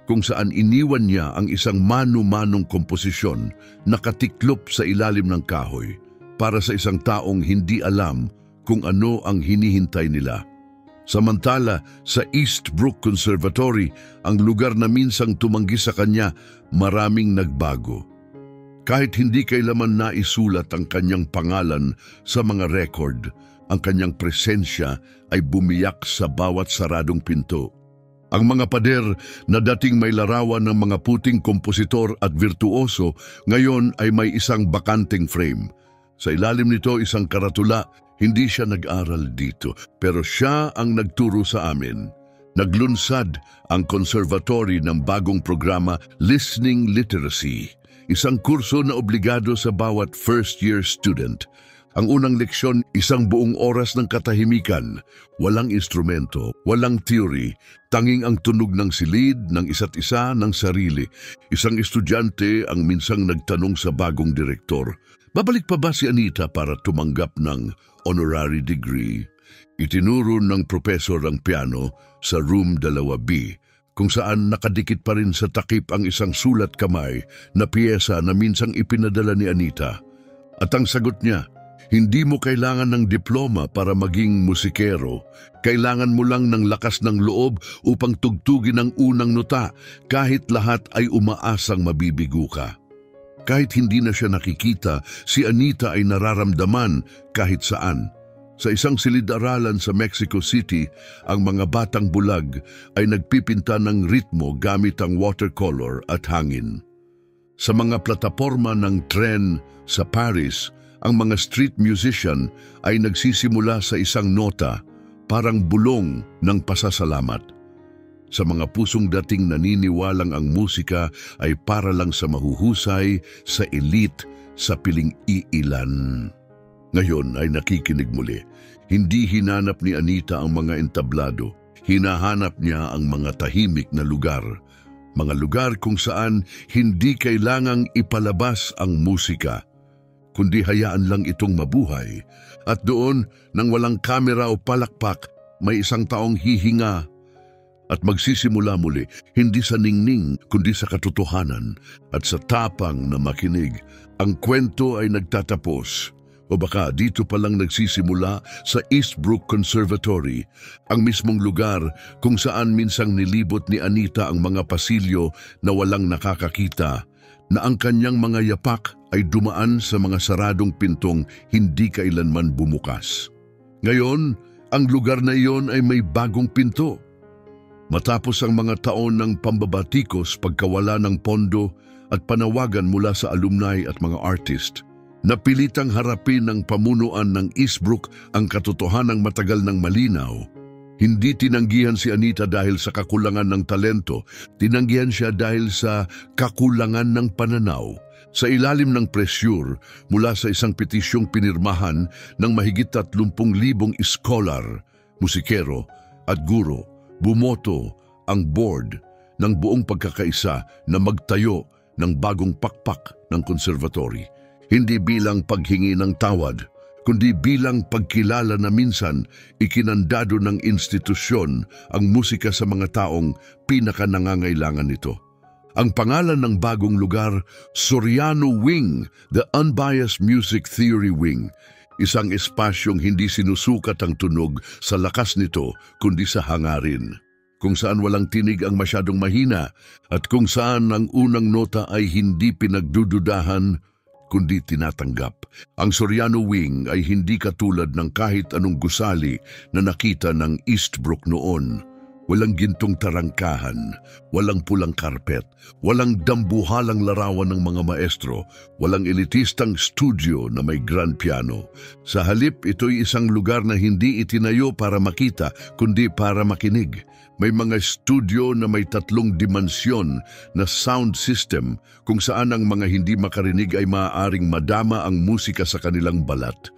kung saan iniwan niya ang isang mano-manong komposisyon na katiklop sa ilalim ng kahoy para sa isang taong hindi alam kung ano ang hinihintay nila. Samantala, sa Eastbrook Conservatory, ang lugar na minsang tumanggi sa kanya, maraming nagbago. Kahit hindi kailaman naisulat ang kanyang pangalan sa mga record, ang kanyang presensya ay bumiyak sa bawat saradong pinto. Ang mga pader na dating may larawan ng mga puting kompositor at virtuoso, ngayon ay may isang bakanteng frame. Sa ilalim nito isang karatula, hindi siya nag-aral dito, pero siya ang nagturo sa amin. Naglunsad ang conservatory ng bagong programa Listening Literacy, isang kurso na obligado sa bawat first-year student. Ang unang leksyon, isang buong oras ng katahimikan, walang instrumento, walang theory, tanging ang tunog ng silid ng isa't isa ng sarili. Isang estudyante ang minsang nagtanong sa bagong direktor, babalik pa ba si Anita para tumanggap ng honorary degree? Itinuro ng professor ang piano sa room 2B, kung saan nakadikit pa rin sa takip ang isang sulat kamay na piyesa na minsang ipinadala ni Anita. At ang sagot niya, "Hindi mo kailangan ng diploma para maging musikero. Kailangan mo lang ng lakas ng loob upang tugtugin ang unang nota, kahit lahat ay umaasang mabibigo ka." Kahit hindi na siya nakikita, si Anita ay nararamdaman kahit saan. Sa isang silid-aralan sa Mexico City, ang mga batang bulag ay nagpipinta ng ritmo gamit ang watercolor at hangin. Sa mga plataporma ng tren sa Paris, ang mga street musician ay nagsisimula sa isang nota, parang bulong ng pasasalamat. Sa mga pusong dating naniniwalang ang musika ay para lang sa mahuhusay, sa elite, sa piling iilan. Ngayon ay nakikinig muli. Hindi hinanap ni Anita ang mga entablado. Hinahanap niya ang mga tahimik na lugar. Mga lugar kung saan hindi kailangang ipalabas ang musika, kundi hayaan lang itong mabuhay. At doon, nang walang kamera o palakpak, may isang taong hihinga at magsisimula muli, hindi sa ningning kundi sa katotohanan at sa tapang na makinig. Ang kwento ay nagtatapos. O baka dito palang nagsisimula sa Eastbrook Conservatory, ang mismong lugar kung saan minsang nilibot ni Anita ang mga pasilyo na walang nakakakita, na ang kanyang mga yapak ay dumaan sa mga saradong pintong hindi kailanman bumukas. Ngayon, ang lugar na iyon ay may bagong pinto. Matapos ang mga taon ng pambabatikos, pagkawala ng pondo at panawagan mula sa alumni at mga artist, napilitang harapin ng pamunuan ng Eastbrook ang katotohanang matagal ng malinaw. Hindi tinanggihan si Anita dahil sa kakulangan ng talento, tinanggihan siya dahil sa kakulangan ng pananaw. Sa ilalim ng presyur mula sa isang petisyong pinirmahan ng mahigit 30,000 scholar, musikero at guro, bumoto ang board ng buong pagkakaisa na magtayo ng bagong pakpak ng konservatory. Hindi bilang paghingi ng tawad, kundi bilang pagkilala na minsan ikinandado ng institusyon ang musika sa mga taong pinakanangangailangan nito. Ang pangalan ng bagong lugar, Soriano Wing, the Unbiased Music Theory Wing. Isang espasyong hindi sinusukat ang tunog sa lakas nito kundi sa hangarin. Kung saan walang tinig ang masyadong mahina at kung saan ang unang nota ay hindi pinagdududahan kundi tinatanggap. Ang Soriano Wing ay hindi katulad ng kahit anong gusali na nakita ng Eastbrook noon. Walang gintong tarangkahan, walang pulang karpet, walang dambuhalang larawan ng mga maestro, walang elitistang studio na may grand piano. Sa halip, ito'y isang lugar na hindi itinayo para makita, kundi para makinig. May mga studio na may 3 dimensyon na sound system kung saan ang mga hindi makarinig ay maaaring madama ang musika sa kanilang balat.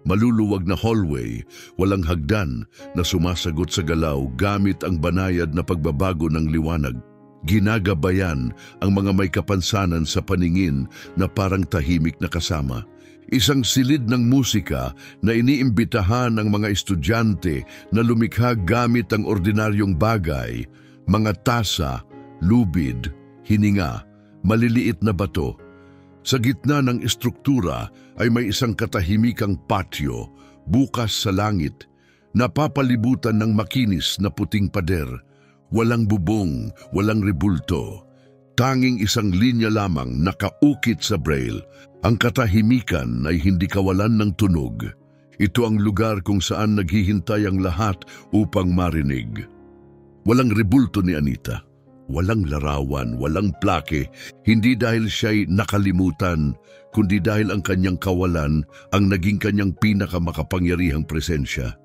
Maluluwag na hallway, walang hagdan na sumasagot sa galaw gamit ang banayad na pagbabago ng liwanag. Ginagabayan ang mga may kapansanan sa paningin na parang tahimik na kasama. Isang silid ng musika na iniimbitahan ang mga estudyante na lumikha gamit ang ordinaryong bagay, mga tasa, lubid, hininga, maliliit na bato. Sa gitna ng estruktura ay may isang katahimikang patio, bukas sa langit, napapalibutan ng makinis na puting pader. Walang bubong, walang rebulto. Tanging isang linya lamang nakaukit sa braille. Ang katahimikan ay hindi kawalan ng tunog. Ito ang lugar kung saan naghihintay ang lahat upang marinig. Walang rebulto ni Anita. Walang larawan, walang plake, hindi dahil siya'y nakalimutan, kundi dahil ang kanyang kawalan ang naging kanyang pinakamakapangyarihang presensya.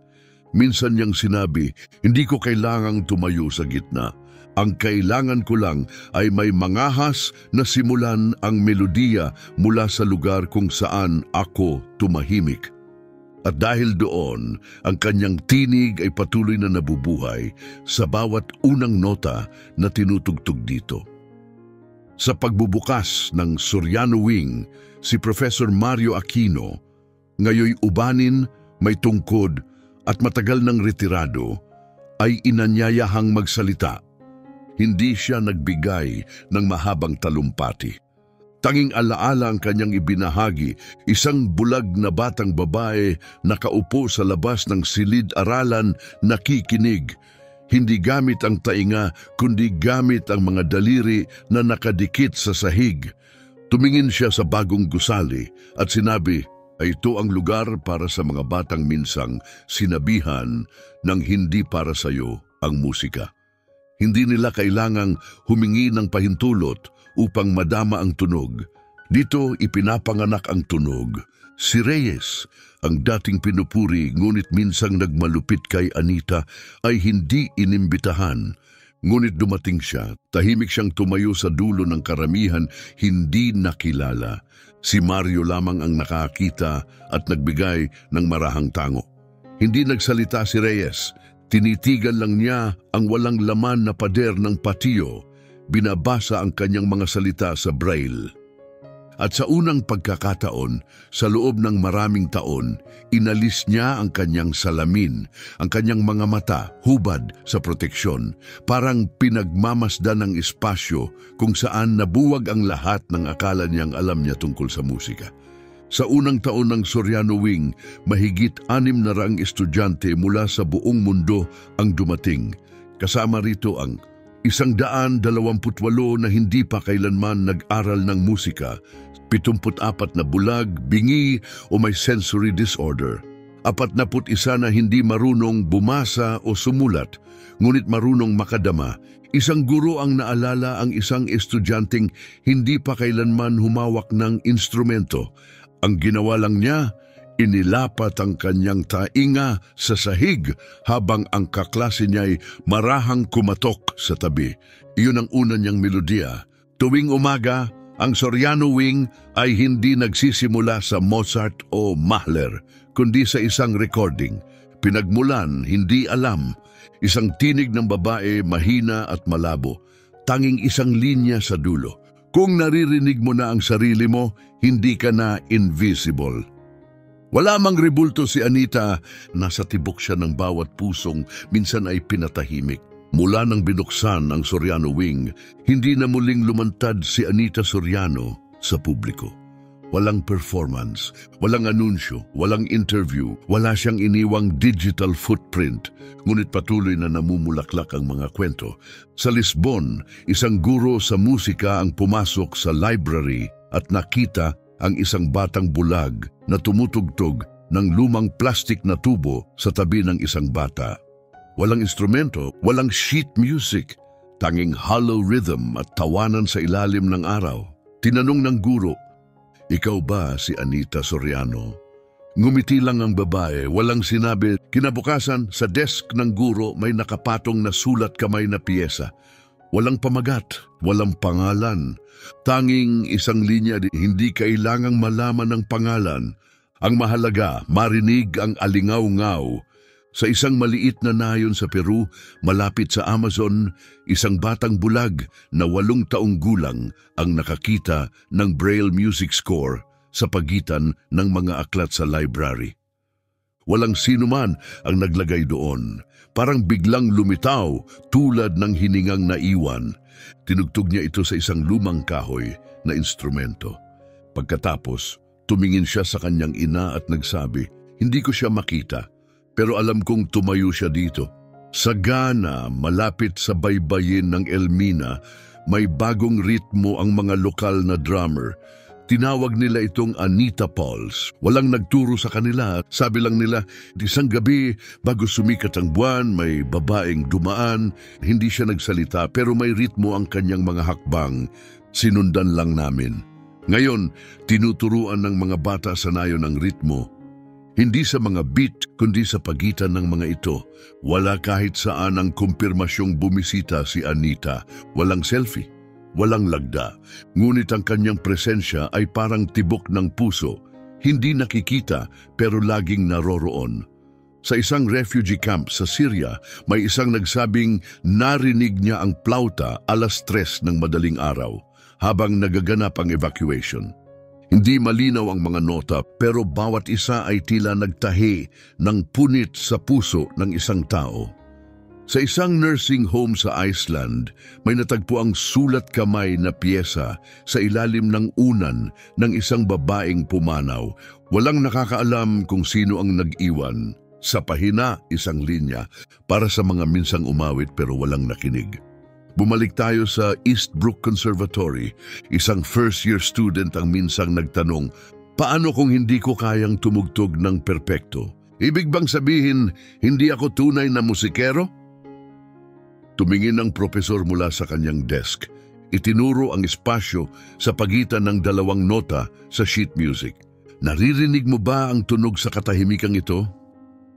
Minsan niyang sinabi, hindi ko kailangang tumayo sa gitna. Ang kailangan ko lang ay may mangahas na simulan ang melodiya mula sa lugar kung saan ako tumahimik. At dahil doon, ang kanyang tinig ay patuloy na nabubuhay sa bawat unang nota na tinutugtog dito. Sa pagbubukas ng Soriano Wing, si Professor Mario Aquino, ngayoy ubanin, may tungkod at matagal ng retirado, ay inanyayahang magsalita. Hindi siya nagbigay ng mahabang talumpati. Tanging alaala ang kanyang ibinahagi, isang bulag na batang babae nakaupo sa labas ng silid-aralan nakikinig. Hindi gamit ang tainga, kundi gamit ang mga daliri na nakadikit sa sahig. Tumingin siya sa bagong gusali at sinabi, ay ito ang lugar para sa mga batang minsang sinabihan ng hindi para sa iyo ang musika. Hindi nila kailangang humingi ng pahintulot upang madama ang tunog. Dito ipinapanganak ang tunog. Si Reyes, ang dating pinupuri ngunit minsang nagmalupit kay Anita, ay hindi inimbitahan. Ngunit dumating siya, tahimik siyang tumayo sa dulo ng karamihan, hindi nakilala. Si Mario lamang ang nakakita at nagbigay ng marahang tango. Hindi nagsalita si Reyes. Tinitigan lang niya ang walang laman na pader ng patiyo. Binabasa ang kanyang mga salita sa braille. At sa unang pagkakataon, sa loob ng maraming taon, inalis niya ang kanyang salamin, ang kanyang mga mata, hubad sa proteksyon, parang pinagmamasdan ng espasyo kung saan nabuwag ang lahat ng akala niyang alam niya tungkol sa musika. Sa unang taon ng Soriano Wing, mahigit 600 estudyante mula sa buong mundo ang dumating. Kasama rito ang 128 na hindi pa kailanman nag-aral ng musika, 74 na bulag, bingi o may sensory disorder, 41 na hindi marunong bumasa o sumulat, ngunit marunong makadama. Isang guro ang naalala ang isang estudyanteng hindi pa kailanman humawak ng instrumento. Ang ginawa lang niya, inilapat ang kanyang tainga sa sahig habang ang kaklase niya'y marahang kumatok sa tabi. Iyon ang una niyang melodiya. Tuwing umaga, ang Soriano Wing ay hindi nagsisimula sa Mozart o Mahler, kundi sa isang recording. Pinagmulan, hindi alam. Isang tinig ng babae, mahina at malabo. Tanging isang linya sa dulo. Kung naririnig mo na ang sarili mo, hindi ka na invisible. Wala mang rebulto si Anita, nasa tibok siya ng bawat pusong minsan ay pinatahimik. Mula nang binuksan ang Soriano Wing, hindi na muling lumantad si Anita Soriano sa publiko. Walang performance, walang anunsyo, walang interview, wala siyang iniwang digital footprint, ngunit patuloy na namumulaklak ang mga kwento. Sa Lisbon, isang guro sa musika ang pumasok sa library at nakita ang isang batang bulag na tumutugtog ng lumang plastic na tubo sa tabi ng isang bata. Walang instrumento, walang sheet music, tanging hollow rhythm at tawanan sa ilalim ng araw. Tinanong ng guro, "Ikaw ba si Anita Soriano?" Ngumiti lang ang babae, walang sinabi. Kinabukasan, sa desk ng guro may nakapatong na sulat kamay na piyesa. Walang pamagat, walang pangalan. Tanging isang linya, hindi kailangang malaman ang pangalan. Ang mahalaga, marinig ang alingaw-ngaw. Sa isang maliit na nayon sa Peru, malapit sa Amazon, isang batang bulag na 8 taong gulang ang nakakita ng Braille music score sa pagitan ng mga aklat sa library. Walang sino man ang naglagay doon. Parang biglang lumitaw tulad ng hiningang naiwan. Tinugtog niya ito sa isang lumang kahoy na instrumento. Pagkatapos, tumingin siya sa kanyang ina at nagsabi, "Hindi ko siya makita. Pero alam kong tumayo siya dito." Sa Ghana, malapit sa baybayin ng Elmina, may bagong ritmo ang mga lokal na drummer. Tinawag nila itong Anita Pulse. Walang nagturo sa kanila. Sabi lang nila, isang gabi bago sumikat ang buwan, may babaeng dumaan. Hindi siya nagsalita pero may ritmo ang kanyang mga hakbang. Sinundan lang namin. Ngayon, tinuturuan ng mga bata sa nayon ang ritmo. Hindi sa mga beat, kundi sa pagitan ng mga ito. Wala kahit saan ang kumpirmasyong bumisita si Anita. Walang selfie, walang lagda. Ngunit ang kanyang presensya ay parang tibok ng puso. Hindi nakikita pero laging naroroon. Sa isang refugee camp sa Syria, may isang nagsabing narinig niya ang plauta 3:00 ng madaling araw habang nagaganap ang evacuation. Hindi malinaw ang mga nota pero bawat isa ay tila nagtahi ng punit sa puso ng isang tao. Sa isang nursing home sa Iceland, may natagpo ang sulat kamay na piyesa sa ilalim ng unan ng isang babaeng pumanaw. Walang nakakaalam kung sino ang nag-iwan. Sa pahina, isang linya para sa mga minsang umawit pero walang nakinig. Bumalik tayo sa Eastbrook Conservatory. Isang first-year student ang minsang nagtanong, "Paano kung hindi ko kayang tumugtog ng perpekto? Ibig bang sabihin, hindi ako tunay na musikero?" Tumingin ang propesor mula sa kanyang desk. Itinuro ang espasyo sa pagitan ng 2 nota sa sheet music. "Naririnig mo ba ang tunog sa katahimikang ito?"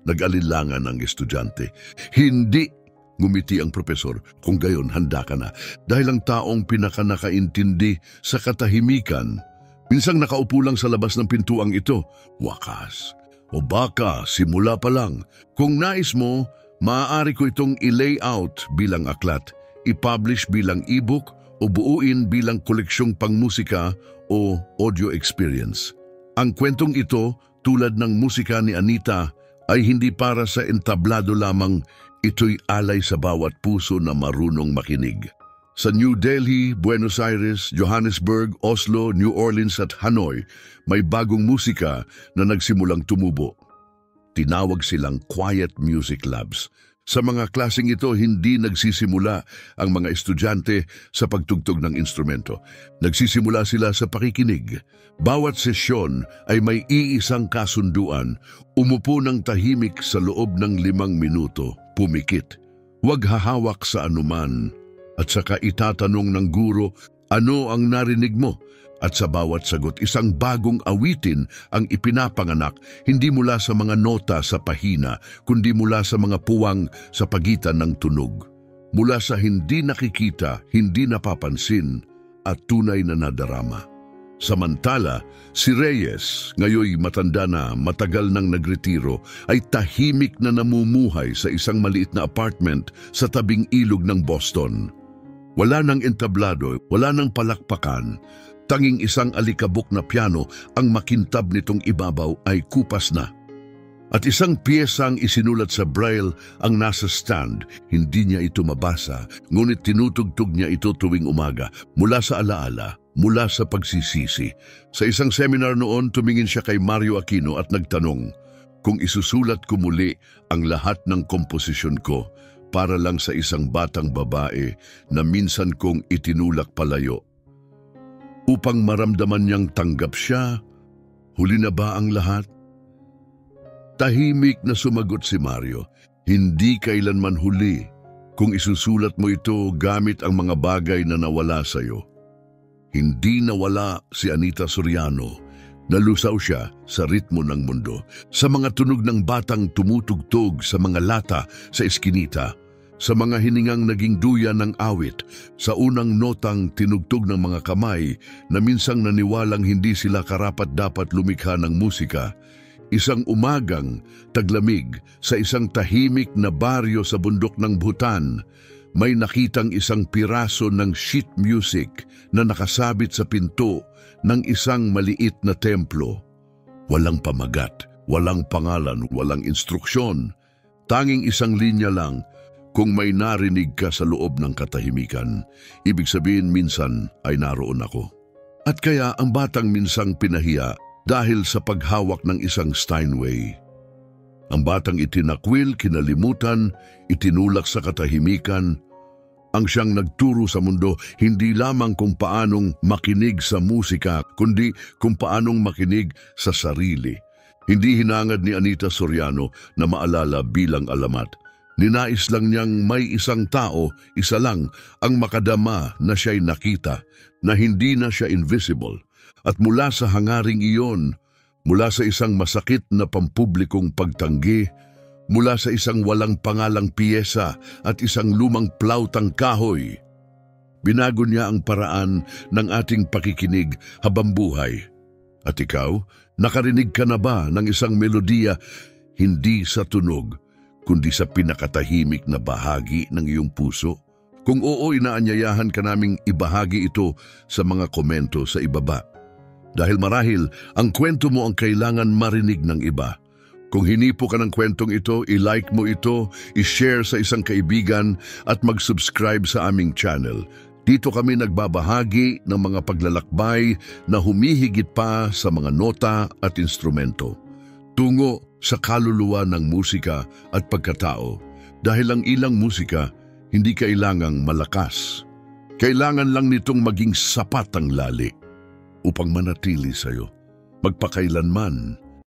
Nag-alinlangan ang estudyante. "Hindi," ngumiti ang propesor. "Kung gayon, handa ka na. Dahil ang taong pinakanakaintindi sa katahimikan, minsang nakaupo lang sa labas ng pintuang ito. Wakas. O baka, simula pa lang. Kung nais mo, maaari ko itong i-layout bilang aklat, i-publish bilang ebook, o buuin bilang koleksyong pangmusika o audio experience. Ang kwentong ito, tulad ng musika ni Anita, ay hindi para sa entablado lamang. Ito'y alay sa bawat puso na marunong makinig. Sa New Delhi, Buenos Aires, Johannesburg, Oslo, New Orleans at Hanoi, may bagong musika na nagsimulang tumubo. Tinawag silang Quiet Music Labs. Sa mga klaseng ito, hindi nagsisimula ang mga estudyante sa pagtugtog ng instrumento. Nagsisimula sila sa pakikinig. Bawat sesyon ay may iisang kasunduan. Umupo ng tahimik sa loob ng 5 minuto. Pumikit. Huwag hahawak sa anuman. At saka itatanong ng guro, "Ano ang narinig mo?" At sa bawat sagot, isang bagong awitin ang ipinapanganak, hindi mula sa mga nota sa pahina, kundi mula sa mga puwang sa pagitan ng tunog. Mula sa hindi nakikita, hindi napapansin, at tunay na nadarama. Samantala, si Reyes, ngayoy matanda na, matagal nang nagretiro, ay tahimik na namumuhay sa isang maliit na apartment sa tabing ilog ng Boston. Wala nang entablado, wala nang palakpakan, tanging isang alikabok na piano ang makintab nitong ibabaw ay kupas na. At isang piyesang isinulat sa braille ang nasa stand. Hindi niya ito mabasa, ngunit tinutugtog niya ito tuwing umaga mula sa alaala, mula sa pagsisisi. Sa isang seminar noon, tumingin siya kay Mario Aquino at nagtanong, kung isusulat ko muli ang lahat ng komposisyon ko para lang sa isang batang babae na minsan kong itinulak palayo. Upang maramdaman niyang tanggap siya, huli na ba ang lahat? Tahimik na sumagot si Mario, hindi kailanman huli kung isusulat mo ito gamit ang mga bagay na nawala sa iyo. Hindi nawala si Anita Soriano. Nalusaw siya sa ritmo ng mundo, sa mga tunog ng batang tumutugtog sa mga lata sa eskinita, sa mga hiningang naging duyan ng awit, sa unang notang tinugtog ng mga kamay na minsang naniwalang hindi sila karapat-dapat lumikha ng musika. Isang umagang taglamig sa isang tahimik na baryo sa bundok ng Bhutan, may nakitang isang piraso ng sheet music na nakasabit sa pinto ng isang maliit na templo. Walang pamagat, walang pangalan, walang instruksyon. Tanging isang linya lang, kung may narinig ka sa loob ng katahimikan, ibig sabihin minsan ay naroon ako. At kaya ang batang minsang pinahiya dahil sa paghawak ng isang Steinway. Ang batang itinakwil, kinalimutan, itinulak sa katahimikan, ang siyang nagturo sa mundo hindi lamang kung paanong makinig sa musika, kundi kung paanong makinig sa sarili. Hindi hinangad ni Anita Soriano na maalala bilang alamat. Ninais lang niyang may isang tao, isa lang, ang makadama na siya'y nakita, na hindi na siya invisible. At mula sa hangaring iyon, mula sa isang masakit na pampublikong pagtanggi, mula sa isang walang pangalang piyesa at isang lumang plautang kahoy, binago niya ang paraan ng ating pakikinig habang buhay. At ikaw, nakarinig ka na ba ng isang melodiya hindi sa tunog, kundi sa pinakatahimik na bahagi ng iyong puso? Kung oo, inaanyayahan ka naming ibahagi ito sa mga komento sa ibaba. Dahil marahil, ang kwento mo ang kailangan marinig ng iba. Kung hinipo ka ng kwentong ito, i-like mo ito, i-share sa isang kaibigan at mag-subscribe sa aming channel. Dito kami nagbabahagi ng mga paglalakbay na humihigit pa sa mga nota at instrumento. Tungo sa kaluluwa ng musika at pagkatao. Dahil ang ilang musika, hindi kailangang malakas. Kailangan lang nitong maging sapat ang lali upang manatili sa'yo, magpakailanman.